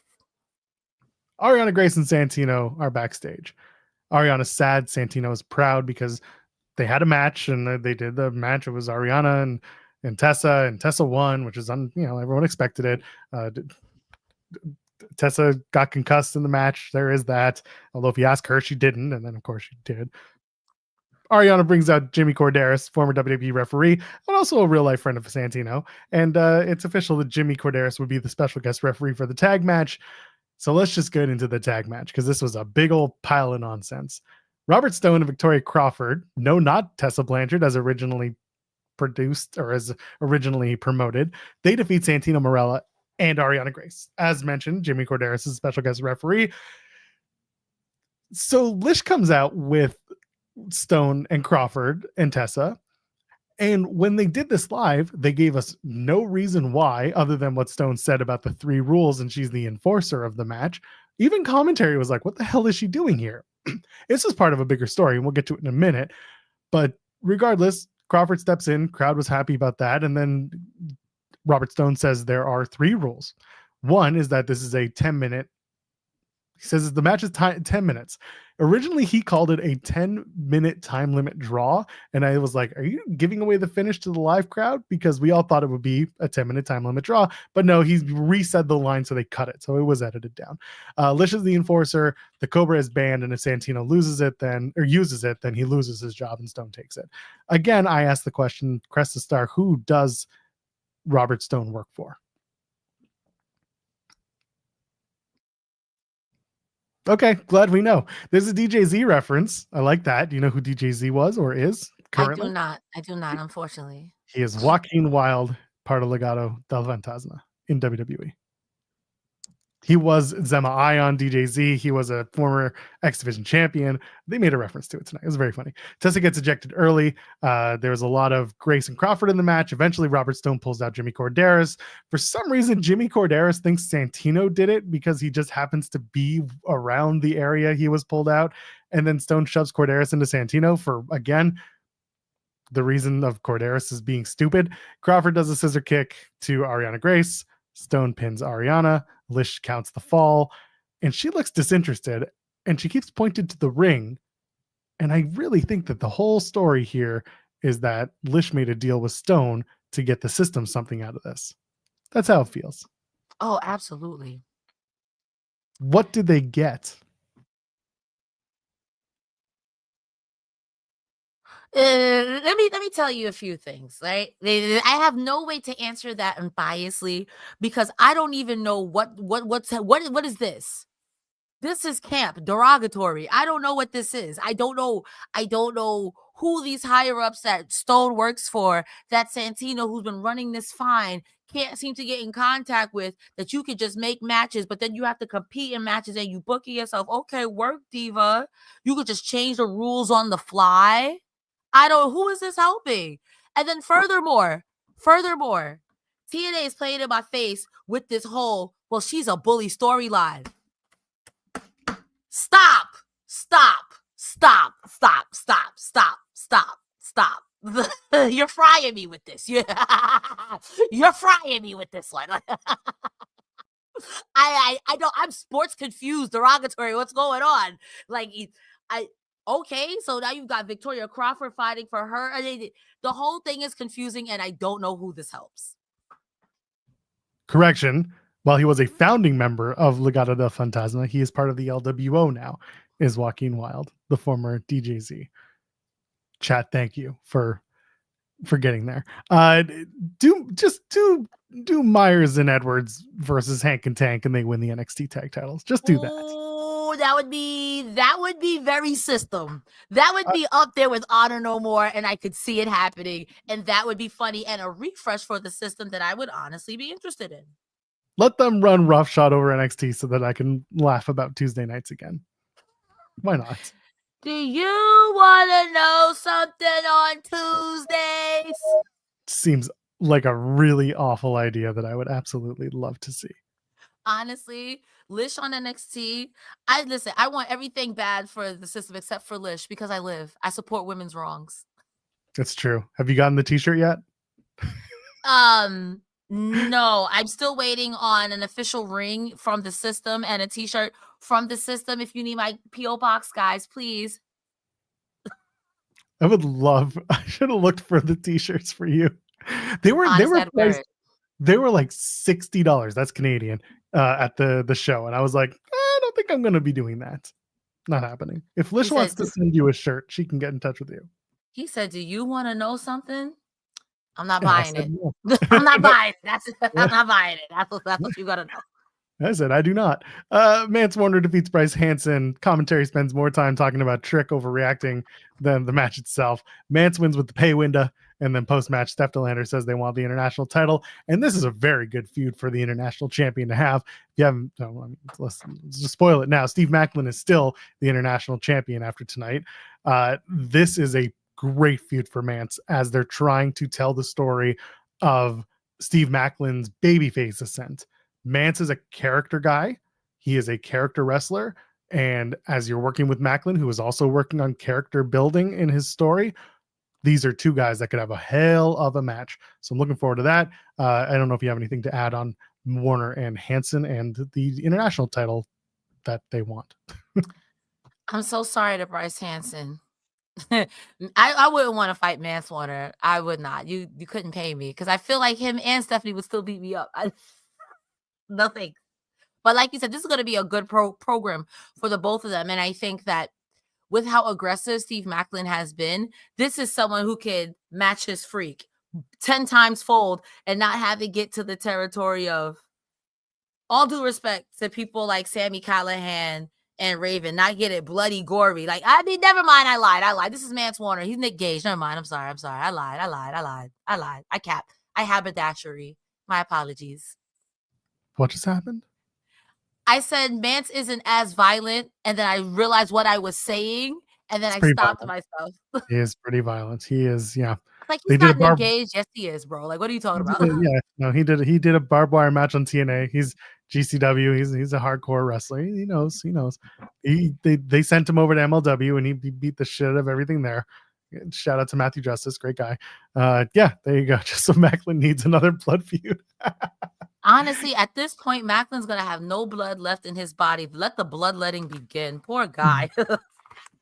Arianna, Grace, and Santino are backstage. Arianna's sad. Santino is proud because they had a match and they did the match. It was Arianna and Tessa won, which is everyone expected it. Tessa got concussed in the match. There is that. Although if you ask her, she didn't, and then of course she did. Arianna brings out Jimmy Corderas, former WWE referee, and also a real life friend of Santino. And it's official that Jimmy Corderas would be the special guest referee for the tag match. So let's just get into the tag match because this was a big old pile of nonsense. Robert Stone and Victoria Crawford, no, not Tessa Blanchard, as originally produced or as originally promoted, they defeat Santino Marella and Arianna Grace. As mentioned, Jimmy Corderas is a special guest referee. So Lish comes out with Stone and Crawford and Tessa. And when they did this live, they gave us no reason why, other than what Stone said about the 3 rules and she's the enforcer of the match. Even commentary was like, what the hell is she doing here? This is part of a bigger story, and we'll get to it in a minute. But regardless, Crawford steps in, crowd was happy about that. And then Robert Stone says there are 3 rules. One is that this is a 10-minute. He says the match is 10 minutes. Originally, he called it a 10-minute time limit draw. And I was like, are you giving away the finish to the live crowd? Because we all thought it would be a 10-minute time limit draw. But no, he reset the line so they cut it. So it was edited down. Lish is the enforcer. The Cobra is banned. And if Santino uses it, then he loses his job and Stone takes it. Again, I asked the question, Cresta Starr, who does Robert Stone work for? Okay, glad we know. There's a DJZ reference. I like that. Do you know who DJZ was or is currently? I do not, unfortunately. He is Joaquin Wilde, part of Legado del Fantasma in WWE. He was Zema I on DJZ. He was a former X Division champion. They made a reference to it tonight. It was very funny. Tessa gets ejected early. There was a lot of Grace and Crawford in the match. Eventually, Robert Stone pulls out Jimmy Corderas. For some reason, Jimmy Corderas thinks Santino did it because he just happens to be around the area he was pulled out. And then Stone shoves Corderas into Santino for, again, the reason of Corderas is being stupid. Crawford does a scissor kick to Arianna Grace. Stone pins Arianna. Lish counts the fall, and she looks disinterested, and she keeps pointing to the ring. And I really think that the whole story here is that Lish made a deal with Stone to get the system something out of this. That's how it feels. Oh, absolutely. What did they get? Let me tell you a few things, right? I have no way to answer that unbiasedly because I don't even know what is this? This is camp derogatory. I don't know what this is. I don't know who these higher ups that Stone works for, that Santino, who's been running this fine, can't seem to get in contact with, that you could just make matches, but then you have to compete in matches and you booking yourself. Okay, work, diva. You could just change the rules on the fly. Who is this helping? And then furthermore, TNA is playing in my face with this whole, well, she's a bully storyline. Stop. You're frying me with this. You're frying me with this one. I don't, I'm sports confused, derogatory. What's going on? Okay, so now you've got Victoria Crawford fighting for her. The whole thing is confusing, and I don't know who this helps. Correction. While he was a founding member of Legado del Fantasma, he is part of the LWO now, is Joaquin Wilde, the former DJZ. Chat, thank you for getting there. Do Myers and Edwards versus Hank and Tank, and they win the NXT tag titles. Just do that. Oh, that would be very system. That would be up there with Honor No More, and I could see it happening, and that would be funny and a refresh for the system that I would honestly be interested in. Let them run roughshod over NXT so that I can laugh about Tuesday nights again. Why not? Do you want to know something on Tuesdays? Seems like a really awful idea that I would absolutely love to see. Honestly, Lish on NXT. I want everything bad for the system except for Lish because I support women's wrongs. It's true. Have you gotten the t-shirt yet? No, I'm still waiting on an official ring from the system and a t-shirt from the system. If you need my PO box, guys, please. I should have looked for the t-shirts for you. They were priced, they were like $60. That's Canadian at the show. And I was like, I don't think I'm going to be doing that. Not happening. If Lish wants to send you a shirt, she can get in touch with you. He said, do you want to know something? I'm not buying it. No. I'm not buying it. I'm not buying it. That's what you got to know. I said, I do not. Mance Warner defeats Bryce Hansen. Commentary spends more time talking about Trick overreacting than the match itself. Mance wins with the pay window, and then post-match, Steph DeLander says they want the international title, and this is a very good feud for the international champion to have. If you haven't, let's just spoil it now. Steve Maclin is still the international champion after tonight. This is a great feud for Mance as they're trying to tell the story of Steve Maclin's babyface ascent. Mance is a character guy. He is a character wrestler. And as you're working with Maclin, who is also working on character building in his story, these are two guys that could have a hell of a match. So I'm looking forward to that. I don't know if you have anything to add on Warner and Hansen and the international title that they want. I'm so sorry to Bryce Hansen. I wouldn't want to fight Mance Warner. I would not. You couldn't pay me because I feel like him and Stephanie would still beat me up. Nothing. But like you said, this is going to be a good program for the both of them. And I think that with how aggressive Steve Maclin has been, this is someone who could match his freak 10 times fold and not have it get to the territory of, all due respect to people like Sami Callihan and Raven, not get it bloody gory. Like, I mean, never mind. I lied. This is Mance Warner. He's Nick Gage. Never mind. I'm sorry. I lied. I capped. I haberdashery. My apologies. What just happened? I said Mance isn't as violent, and then I realized what I was saying, and then I stopped myself. He is pretty violent. He is, yeah. Like, he's not Nick Gage. Yes, he is, bro. Like, what are you talking about? Yeah, no, he did a barbed wire match on TNA. He's GCW. He's a hardcore wrestler. He knows. They sent him over to MLW, and he beat the shit out of everything there. Shout out to Matthew Justice, great guy. Yeah, there you go. Just so Maclin needs another blood feud. Honestly, at this point, Maclin's gonna have no blood left in his body. Let the bloodletting begin. Poor guy.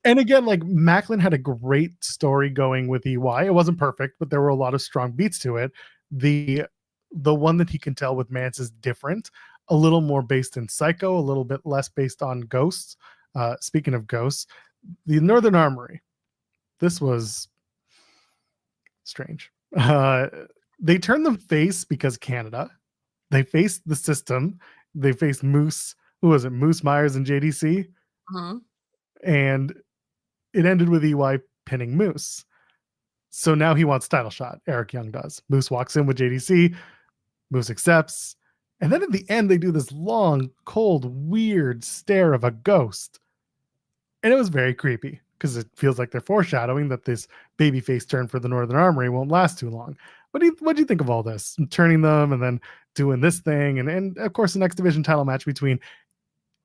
And again, like, Maclin had a great story going with EY. It wasn't perfect, but there were a lot of strong beats to it. The one that he can tell with Mance is different, a little more based in Psycho, a little bit less based on Ghosts. Speaking of Ghosts, the Northern Armory. This was strange. They turned them face because Canada. They faced the system. They faced Moose. Who was it? Moose, Myers, and JDC. Mm-hmm. And it ended with EY pinning Moose. So now he wants title shot. Eric Young does. Moose walks in with JDC. Moose accepts. And then at the end, they do this long, cold, weird stare of a ghost. And it was very creepy because it feels like they're foreshadowing that this babyface turn for the Northern Armory won't last too long. What do you think of all this? Turning them and then doing this thing. And of course, the next division title match between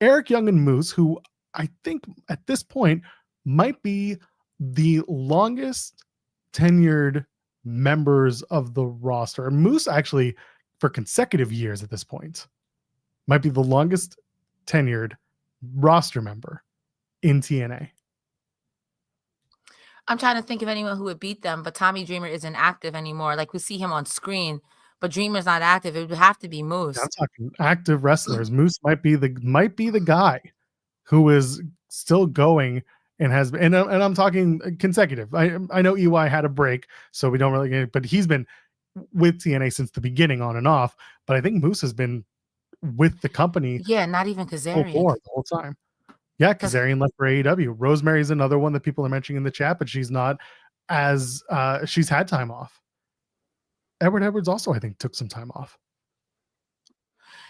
Eric Young and Moose, who I think at this point might be the longest tenured members of the roster. Moose actually, for consecutive years at this point, might be the longest tenured roster member in TNA. I'm trying to think of anyone who would beat them, but Tommy Dreamer isn't active anymore. Like, we see him on screen, but Dreamer's not active. It would have to be Moose. I'm talking active wrestlers. Moose might be the guy who is still going and has been, and I'm talking consecutive. I know EY had a break, so we don't really, but he's been with TNA since the beginning on and off. But I think Moose has been with the company. Yeah, not even Kazarian the whole time. Yeah, Kazarian left for AEW. Rosemary's another one that people are mentioning in the chat, but she's not as she's had time off. Edward Edwards also, I think, took some time off.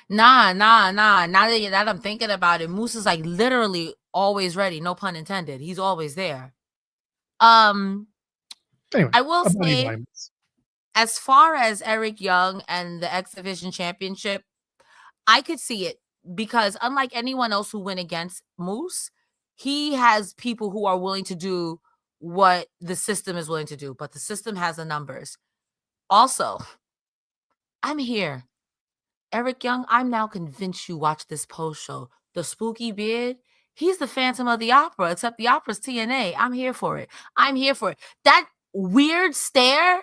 Nah. Now that I'm thinking about it, Moose is like literally always ready. No pun intended. He's always there. Anyway, I will say, as far as Eric Young and the X Division Championship, I could see it because unlike anyone else who went against Moose, he has people who are willing to do what the system is willing to do, but the system has the numbers. Also, I'm here. Eric Young, I'm now convinced you watch this post show. The spooky beard, he's the Phantom of the Opera, except the opera's TNA. I'm here for it. I'm here for it. That weird stare,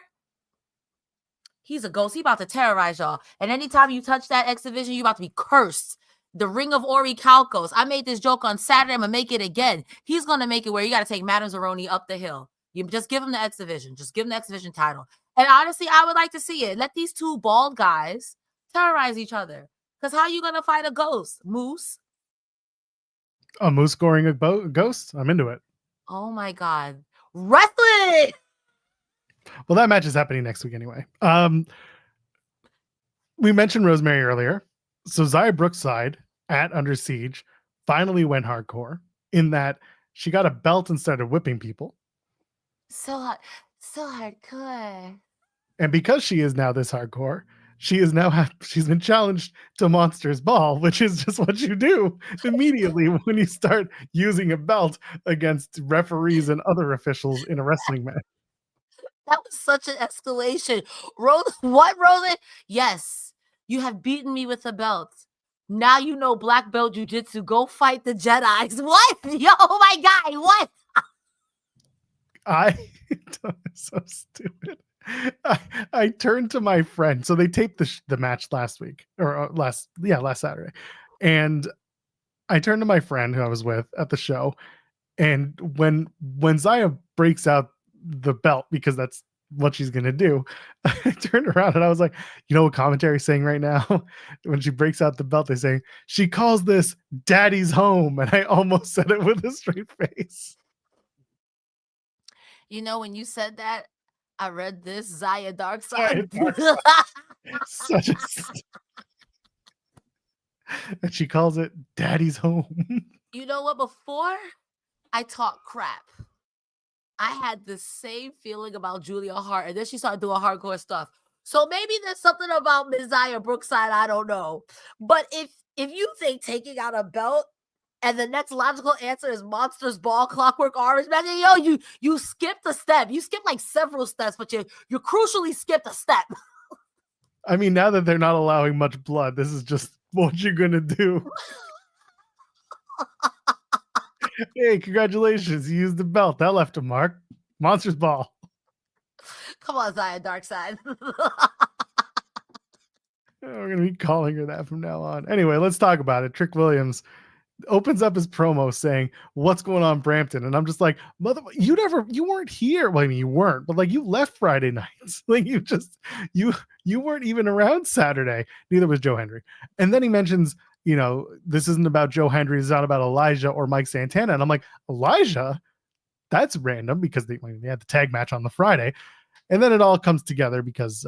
he's a ghost. He about to terrorize y'all. And anytime you touch that X Division, you about to be cursed. The Ring of Ori Calcos. I made this joke on Saturday. I'm going to make it again. He's going to make it where you got to take Madame Zeroni up the hill. You just give him the X Division. Just give him the X Division title. And honestly, I would like to see it. Let these two bald guys terrorize each other. Because how are you going to fight a ghost? Moose? A moose scoring a ghost? I'm into it. Oh my God. Wrestling! Well, that match is happening next week anyway. We mentioned Rosemary earlier. So Zaya Brookside at Under Siege finally went hardcore in that she got a belt and started whipping people. So hardcore. And because she is now this hardcore, she's been challenged to Monsters Ball, which is just what you do immediately when you start using a belt against referees and other officials in a wrestling match. That was such an escalation. Roland? Yes, you have beaten me with a belt. Now you know black belt jujitsu. Go fight the Jedis. What? Yo, my guy, what? So stupid. I turned to my friend. So they taped the match last week or last Saturday. And I turned to my friend who I was with at the show. And when Zaya breaks out the belt, because that's what she's going to do, I turned around and I was like, you know what commentary is saying right now? When she breaks out the belt, they say, she calls this daddy's home. And I almost said it with a straight face. You know, when you said that, I read this Zaya Dark Side. Such a and she calls it daddy's home. You know what? Before I talk crap, I had the same feeling about Julia Hart, and then she started doing hardcore stuff. So maybe there's something about Ms. Zaya Brookside, I don't know. But if you think taking out a belt and the next logical answer is Monsters Ball, Clockwork Orange, man, yo, you skipped a step. You skipped like several steps, but you crucially skipped a step. I mean, now that they're not allowing much blood, this is just what you're gonna do. Hey, congratulations. You used the belt. That left a mark. Monsters Ball. Come on, Zaya Darkside. We're going to be calling her that from now on. Anyway, let's talk about it. Trick Williams opens up his promo saying, what's going on, Brampton? And I'm just like, you weren't here. Well, I mean, you weren't, but like you left Friday nights. Like you weren't even around Saturday. Neither was Joe Hendry. And then he mentions, you know, this isn't about Joe Hendry. It's not about Elijah or Mike Santana. And I'm like, Elijah? That's random because they had the tag match on the Friday. And then it all comes together because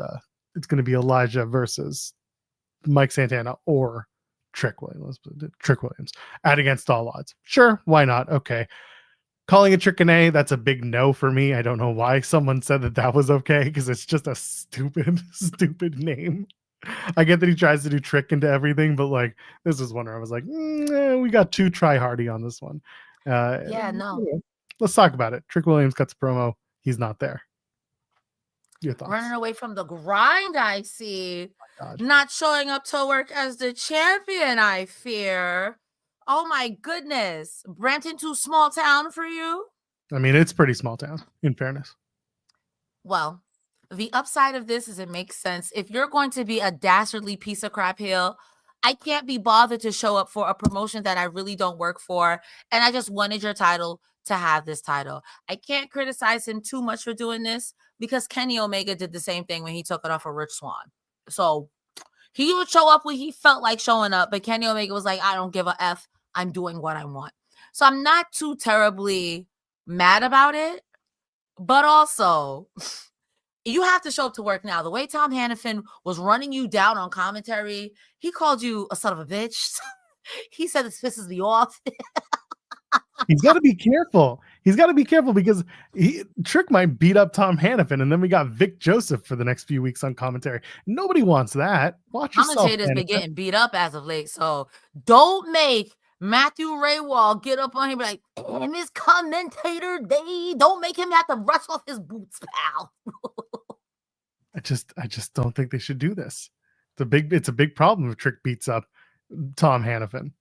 it's going to be Elijah versus Mike Santana or Trick Williams at Against All Odds. Sure, why not? Okay. Calling it Trick and A, that's a big no for me. I don't know why someone said that was okay because it's just a stupid name. I get that he tries to do Trick into everything, but like this is one where I was like, we got too try hardy on this one. Let's talk about it. Trick Williams cuts a promo. He's not there. Your thoughts? Running away from the grind, I see. Not showing up to work as the champion, I fear. Oh my goodness. Brampton too small town for you? I mean, it's pretty small town, in fairness. Well, the upside of this is it makes sense. If you're going to be a dastardly piece of crap heel, I can't be bothered to show up for a promotion that I really don't work for. And I just wanted your title to have this title. I can't criticize him too much for doing this because Kenny Omega did the same thing when he took it off of Rich Swann. So he would show up when he felt like showing up, but Kenny Omega was like, I don't give a F. I'm doing what I want. So I'm not too terribly mad about it, but also you have to show up to work now. The way Tom Hannafin was running you down on commentary, he called you a son of a bitch. He said this pisses me off. He's got to be careful. He's got to be careful because Trick might beat up Tom Hannafin, and then we got Vic Joseph for the next few weeks on commentary. Nobody wants that. Watch yourself. Commentators been getting beat up as of late, so don't make Matthew Raywall get up on him like, damn, it's commentator day. Don't make him have to brush off his boots, pal. I just don't think they should do this. It's a big problem if Trick beats up Tom Hannafin.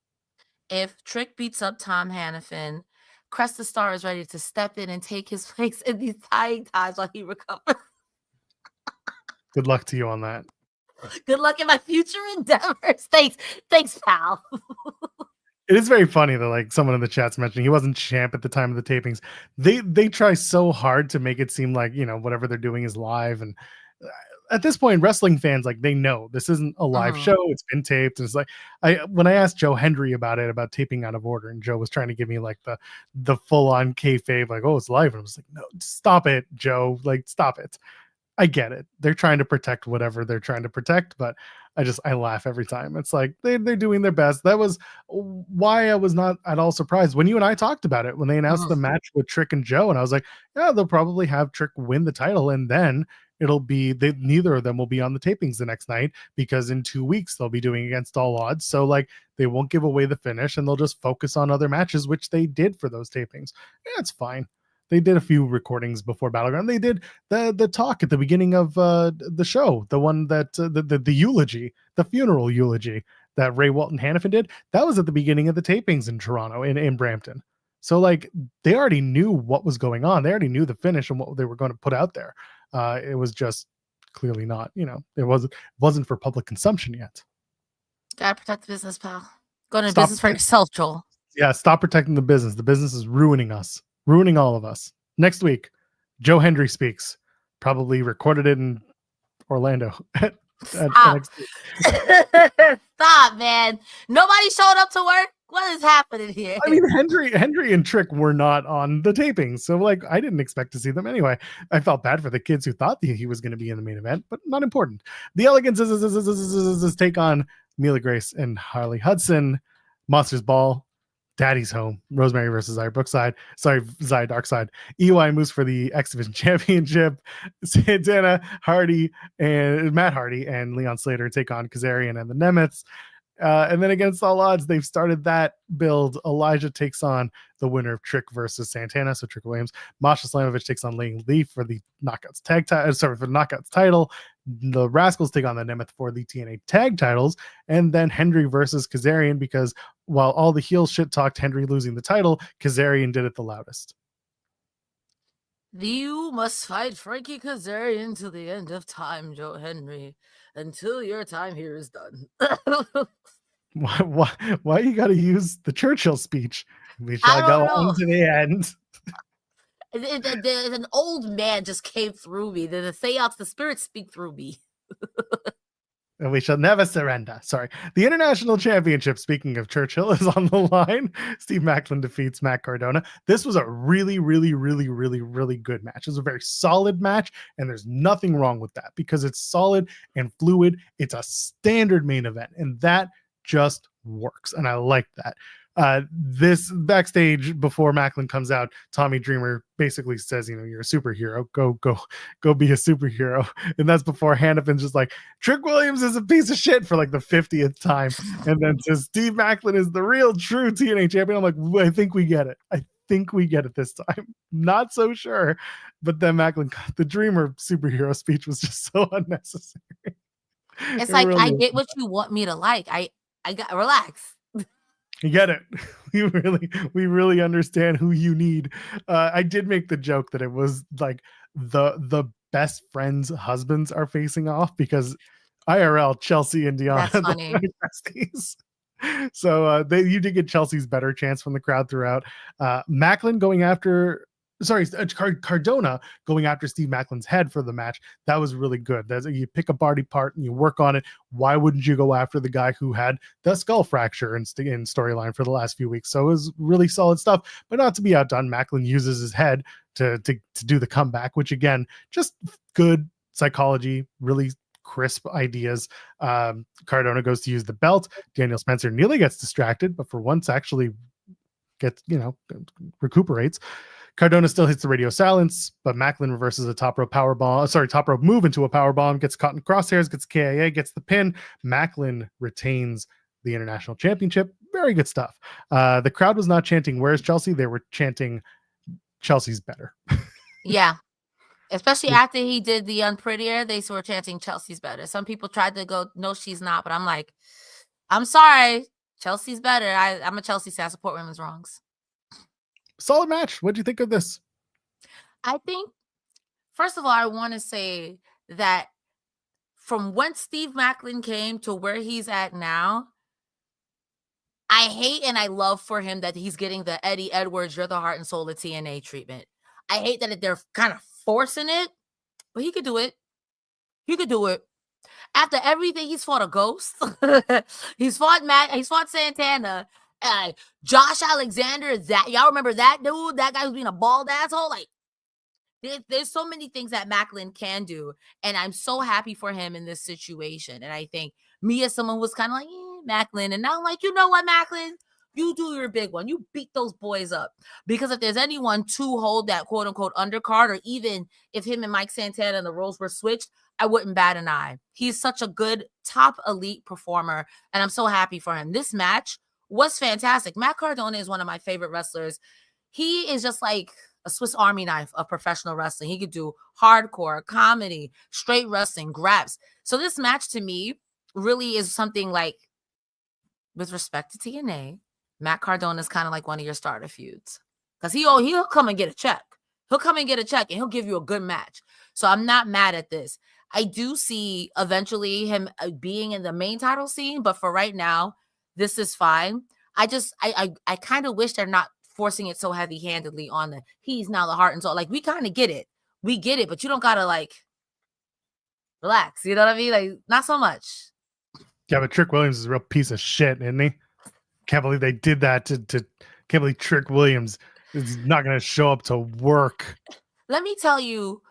If Trick beats up Tom Hannafin, Cresta Starr is ready to step in and take his place in these tying ties while he recovers. Good luck to you on that. Good luck in my future endeavors. Thanks, pal. It is very funny that like someone in the chat's mentioning he wasn't champ at the time of the tapings. They try so hard to make it seem like, you know, whatever they're doing is live. And at this point, wrestling fans, like, they know this isn't a live show. It's been taped. And it's like, when I asked Joe Hendry about taping out of order, and Joe was trying to give me like the full on kayfabe, like, oh, it's live. And I was like, no, stop it, Joe. Like, stop it. I get it. They're trying to protect whatever they're trying to protect, but I laugh every time. It's like they're doing their best. That was why I was not at all surprised when you and I talked about it, when they announced the match with Trick and Joe, and I was like, yeah, they'll probably have Trick win the title, and then it'll be neither of them will be on the tapings the next night, because in 2 weeks they'll be doing Against All Odds. So like they won't give away the finish, and they'll just focus on other matches, which they did for those tapings. Yeah, it's fine. They did a few recordings before Battleground. They did the talk at the beginning of the show, the one that the eulogy, the funeral eulogy that Ray Walton Hannafin did. That was at the beginning of the tapings in Toronto, in Brampton. So like they already knew what was going on. They already knew the finish and what they were going to put out there. It was just clearly not, you know, it wasn't for public consumption yet. Gotta protect the business, pal. Go to business for yourself, Joel. Yeah, stop protecting the business. The business is ruining us. Ruining all of us. Next week, Joe Hendry speaks. Probably recorded it in Orlando. Stop. Stop, man. Nobody showed up to work. What is happening here? I mean, Hendry and Trick were not on the tapings, so like I didn't expect to see them anyway. I felt bad for the kids who thought he was going to be in the main event, but not important. The Elegance is take on Mila Grace and Harley Hudson. Monsters Ball. Daddy's Home, Rosemary versus Zaya Darkside, EY moves for the X Division Championship. Santana, Hardy, and Matt Hardy and Leon Slater take on Kazarian and the Nemeths. And then Against All Odds, they've started that build. Elijah takes on the winner of Trick versus Santana, so Trick Williams. Masha Slamovich takes on Lei Ying Lee for the Knockouts for the Knockouts title. The Rascalz take on the Nemeth for the TNA tag titles, and then Hendry versus Kazarian, because while all the heels shit talked Hendry losing the title, Kazarian did it the loudest. You must fight Frankie Kazarian to the end of time, Joe Hendry, until your time here is done. Why you got to use the Churchill speech? We shall go on to the end. An old man just came through me. The seance, the spirits speak through me. And we shall never surrender. Sorry. The International Championship, speaking of Churchill, is on the line. Steve Maclin defeats Matt Cardona. This was a really, really, really, really, really good match. It was a very solid match, and there's nothing wrong with that because it's solid and fluid. It's a standard main event, and that just works, and I like that. This backstage before Maclin comes out, Tommy Dreamer basically says, you know, you're a superhero, go be a superhero. And that's before Hannafin's just like, Trick Williams is a piece of shit for like the 50th time, and then says Steve Maclin is the real true TNA champion. I'm like, I think we get it this time. Not so sure, but then Maclin, the Dreamer superhero speech was just so unnecessary. It's like, really, I get what you want me to like. I got relax. You get it. We really understand who you need. I did make the joke that it was like the best friends' husbands are facing off, because IRL, Chelsea and Deanna, that's funny. Besties. So you did get Chelsea's better chance from the crowd throughout. Maclin going after, Cardona going after Steve Maclin's head for the match. That was really good. You pick a body part and you work on it. Why wouldn't you go after the guy who had the skull fracture in storyline for the last few weeks? So it was really solid stuff, but not to be outdone. Maclin uses his head to do the comeback, which again, just good psychology, really crisp ideas. Cardona goes to use the belt. Daniel Spencer nearly gets distracted, but for once actually gets, recuperates. Cardona still hits the radio silence, but Maclin reverses a top rope top rope move into a power bomb, gets caught in crosshairs, gets KIA, gets the pin. Maclin retains the International Championship. Very good stuff. The crowd was not chanting, "Where's Chelsea?" They were chanting, "Chelsea's better." Yeah. Especially after he did the Unprettier, they were chanting Chelsea's better. Some people tried to go, no, she's not. But I'm like, I'm sorry. Chelsea's better. I'm a Chelsea fan. I support women's wrongs. Solid match. What do you think of this? I think, first of all, I want to say that from when Steve Maclin came to where he's at now, I hate and I love for him that he's getting the Eddie Edwards, you're the heart and soul of TNA treatment. I hate that they're kind of forcing it, but he could do it. He could do it. After everything, he's fought a Ghost. He's fought Santana. Josh Alexander, that y'all remember that dude? That guy was being a bald asshole. Like, there's so many things that Maclin can do, and I'm so happy for him in this situation. And I think me as someone who was kind of like, Maclin, and now I'm like, you know what, Maclin? You do your big one. You beat those boys up. Because if there's anyone to hold that quote-unquote undercard, or even if him and Mike Santana and the roles were switched, I wouldn't bat an eye. He's such a good top elite performer, and I'm so happy for him. This match was fantastic. Matt Cardona is one of my favorite wrestlers. He is just like a Swiss Army knife of professional wrestling. He could do hardcore, comedy, straight wrestling, graps. So this match to me really is something like, with respect to TNA, Matt Cardona is kind of like one of your starter feuds. Because he'll come and get a check. He'll come and get a check, and he'll give you a good match. So I'm not mad at this. I do see eventually him being in the main title scene, but for right now, this is fine. I kind of wish they're not forcing it so heavy-handedly on he's now the heart and soul. Like, we kind of get it. We get it, but you don't got to, like, relax. You know what I mean? Like, not so much. Yeah, but Trick Williams is a real piece of shit, isn't he? Can't believe they did that to can't believe Trick Williams is not going to show up to work. Let me tell you,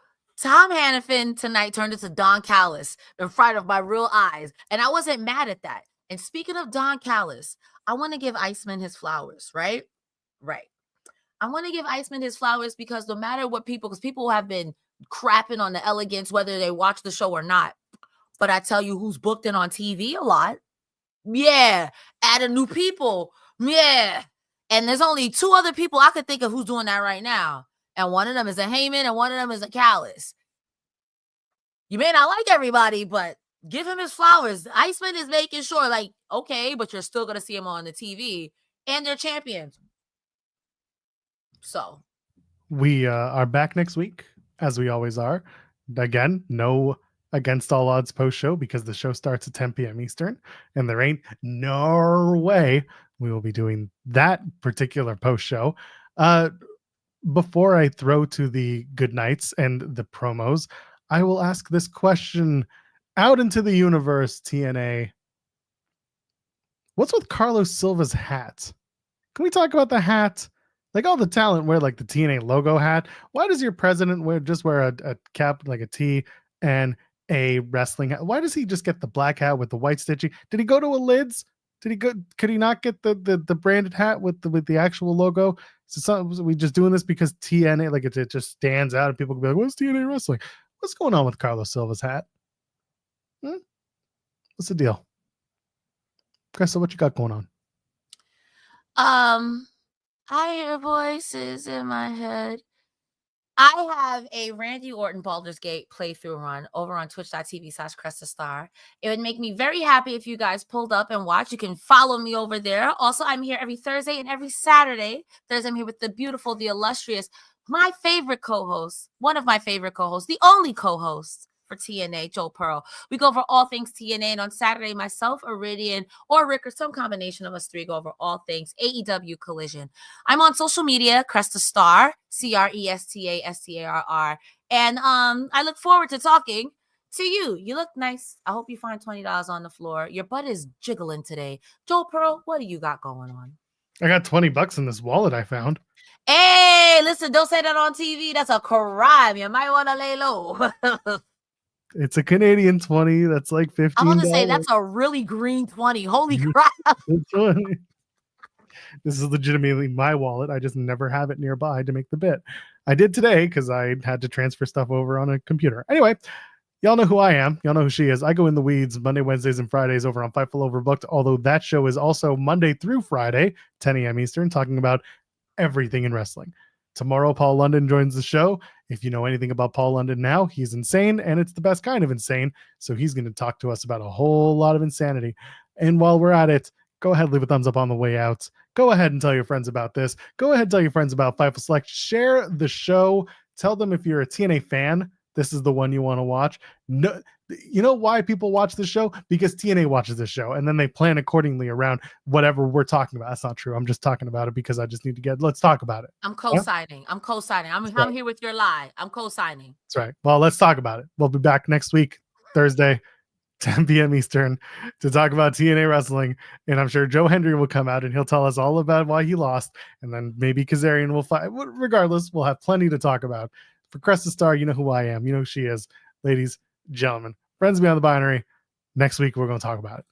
Tom Hannafin tonight turned into Don Callis in front of my real eyes, and I wasn't mad at that. And speaking of Don Callis, I want to give Iceman his flowers, right? Right. I want to give Iceman his flowers because no matter what because people have been crapping on the Elegance, whether they watch the show or not. But I tell you who's booked in on TV a lot. Yeah. Adding new people. Yeah. And there's only two other people I could think of who's doing that right now. And one of them is a Heyman and one of them is a Callis. You may not like everybody, but give him his flowers. Iceman is making sure, like, okay, but you're still going to see him on the TV. And they're champions. So. We are back next week, as we always are. Again, no Against All Odds post-show because the show starts at 10 p.m. Eastern, and there ain't no way we will be doing that particular post-show. Before I throw to the good nights and the promos, I will ask this question out into the universe, TNA. What's with Carlos Silva's hat? Can we talk about the hat? Like, all the talent wear like the TNA logo hat. Why does your president wear a cap, like a T, and a wrestling hat? Why does he just get the black hat with the white stitching? Did he go to a Lids? Could he not get the branded hat with the actual logo? So we just doing this because TNA, like, it just stands out and people can be like, what's TNA wrestling? What's going on with Carlos Silva's hat? What's the deal? Cresta, what you got going on? I hear voices in my head. I have a Randy Orton Baldur's Gate playthrough run over on twitch.tv/Cresta Starr. It would make me very happy if you guys pulled up and watch. You can follow me over there. Also, I'm here every Thursday and every Saturday. Thursday, I'm here with the beautiful, the illustrious, my favorite co-host, one of my favorite co-hosts, the only co-host for TNA, Joe Pearl. We go over all things TNA, and on Saturday, myself, Iridian, or Rick, or some combination of us three go over all things AEW Collision. I'm on social media, Cresta Starr, CRESTASTARR, and I look forward to talking to you. You look nice. I hope you find $20 on the floor. Your butt is jiggling today. Joe Pearl, what do you got going on? I got $20 in this wallet I found. Hey, listen, don't say that on TV. That's a crime. You might want to lay low. It's a Canadian 20. That's like $15. I want to say that's a really green 20. Holy crap. This is legitimately my wallet. I just never have it nearby to make the bit. I did today because I had to transfer stuff over on a computer. Anyway, y'all know who I am. Y'all know who she is. I go in the weeds Monday, Wednesdays, and Fridays over on Fightful Overbooked, although that show is also Monday through Friday, 10 a.m. Eastern, talking about everything in wrestling. Tomorrow, Paul London joins the show. If you know anything about Paul London now, he's insane, and it's the best kind of insane. So he's going to talk to us about a whole lot of insanity. And while we're at it, go ahead, leave a thumbs up on the way out. Go ahead and tell your friends about this. Go ahead and tell your friends about Fightful Select. Share the show. Tell them if you're a TNA fan, this is the one you want to watch. No, you know why people watch this show? Because TNA watches this show, and then they plan accordingly around whatever we're talking about. That's not true. I'm just talking about it because I just need to let's talk about it. I'm co-signing. I'm co-signing. I'm here with your lie. I'm co-signing. That's right. Well, let's talk about it. We'll be back next week, Thursday, 10 p.m. Eastern, to talk about TNA wrestling. And I'm sure Joe Hendry will come out and he'll tell us all about why he lost. And then maybe Kazarian will fight. Regardless, we'll have plenty to talk about. For Cresta Starr, you know who I am. You know who she is. Ladies, gentlemen, friends beyond the binary. Next week, we're going to talk about it.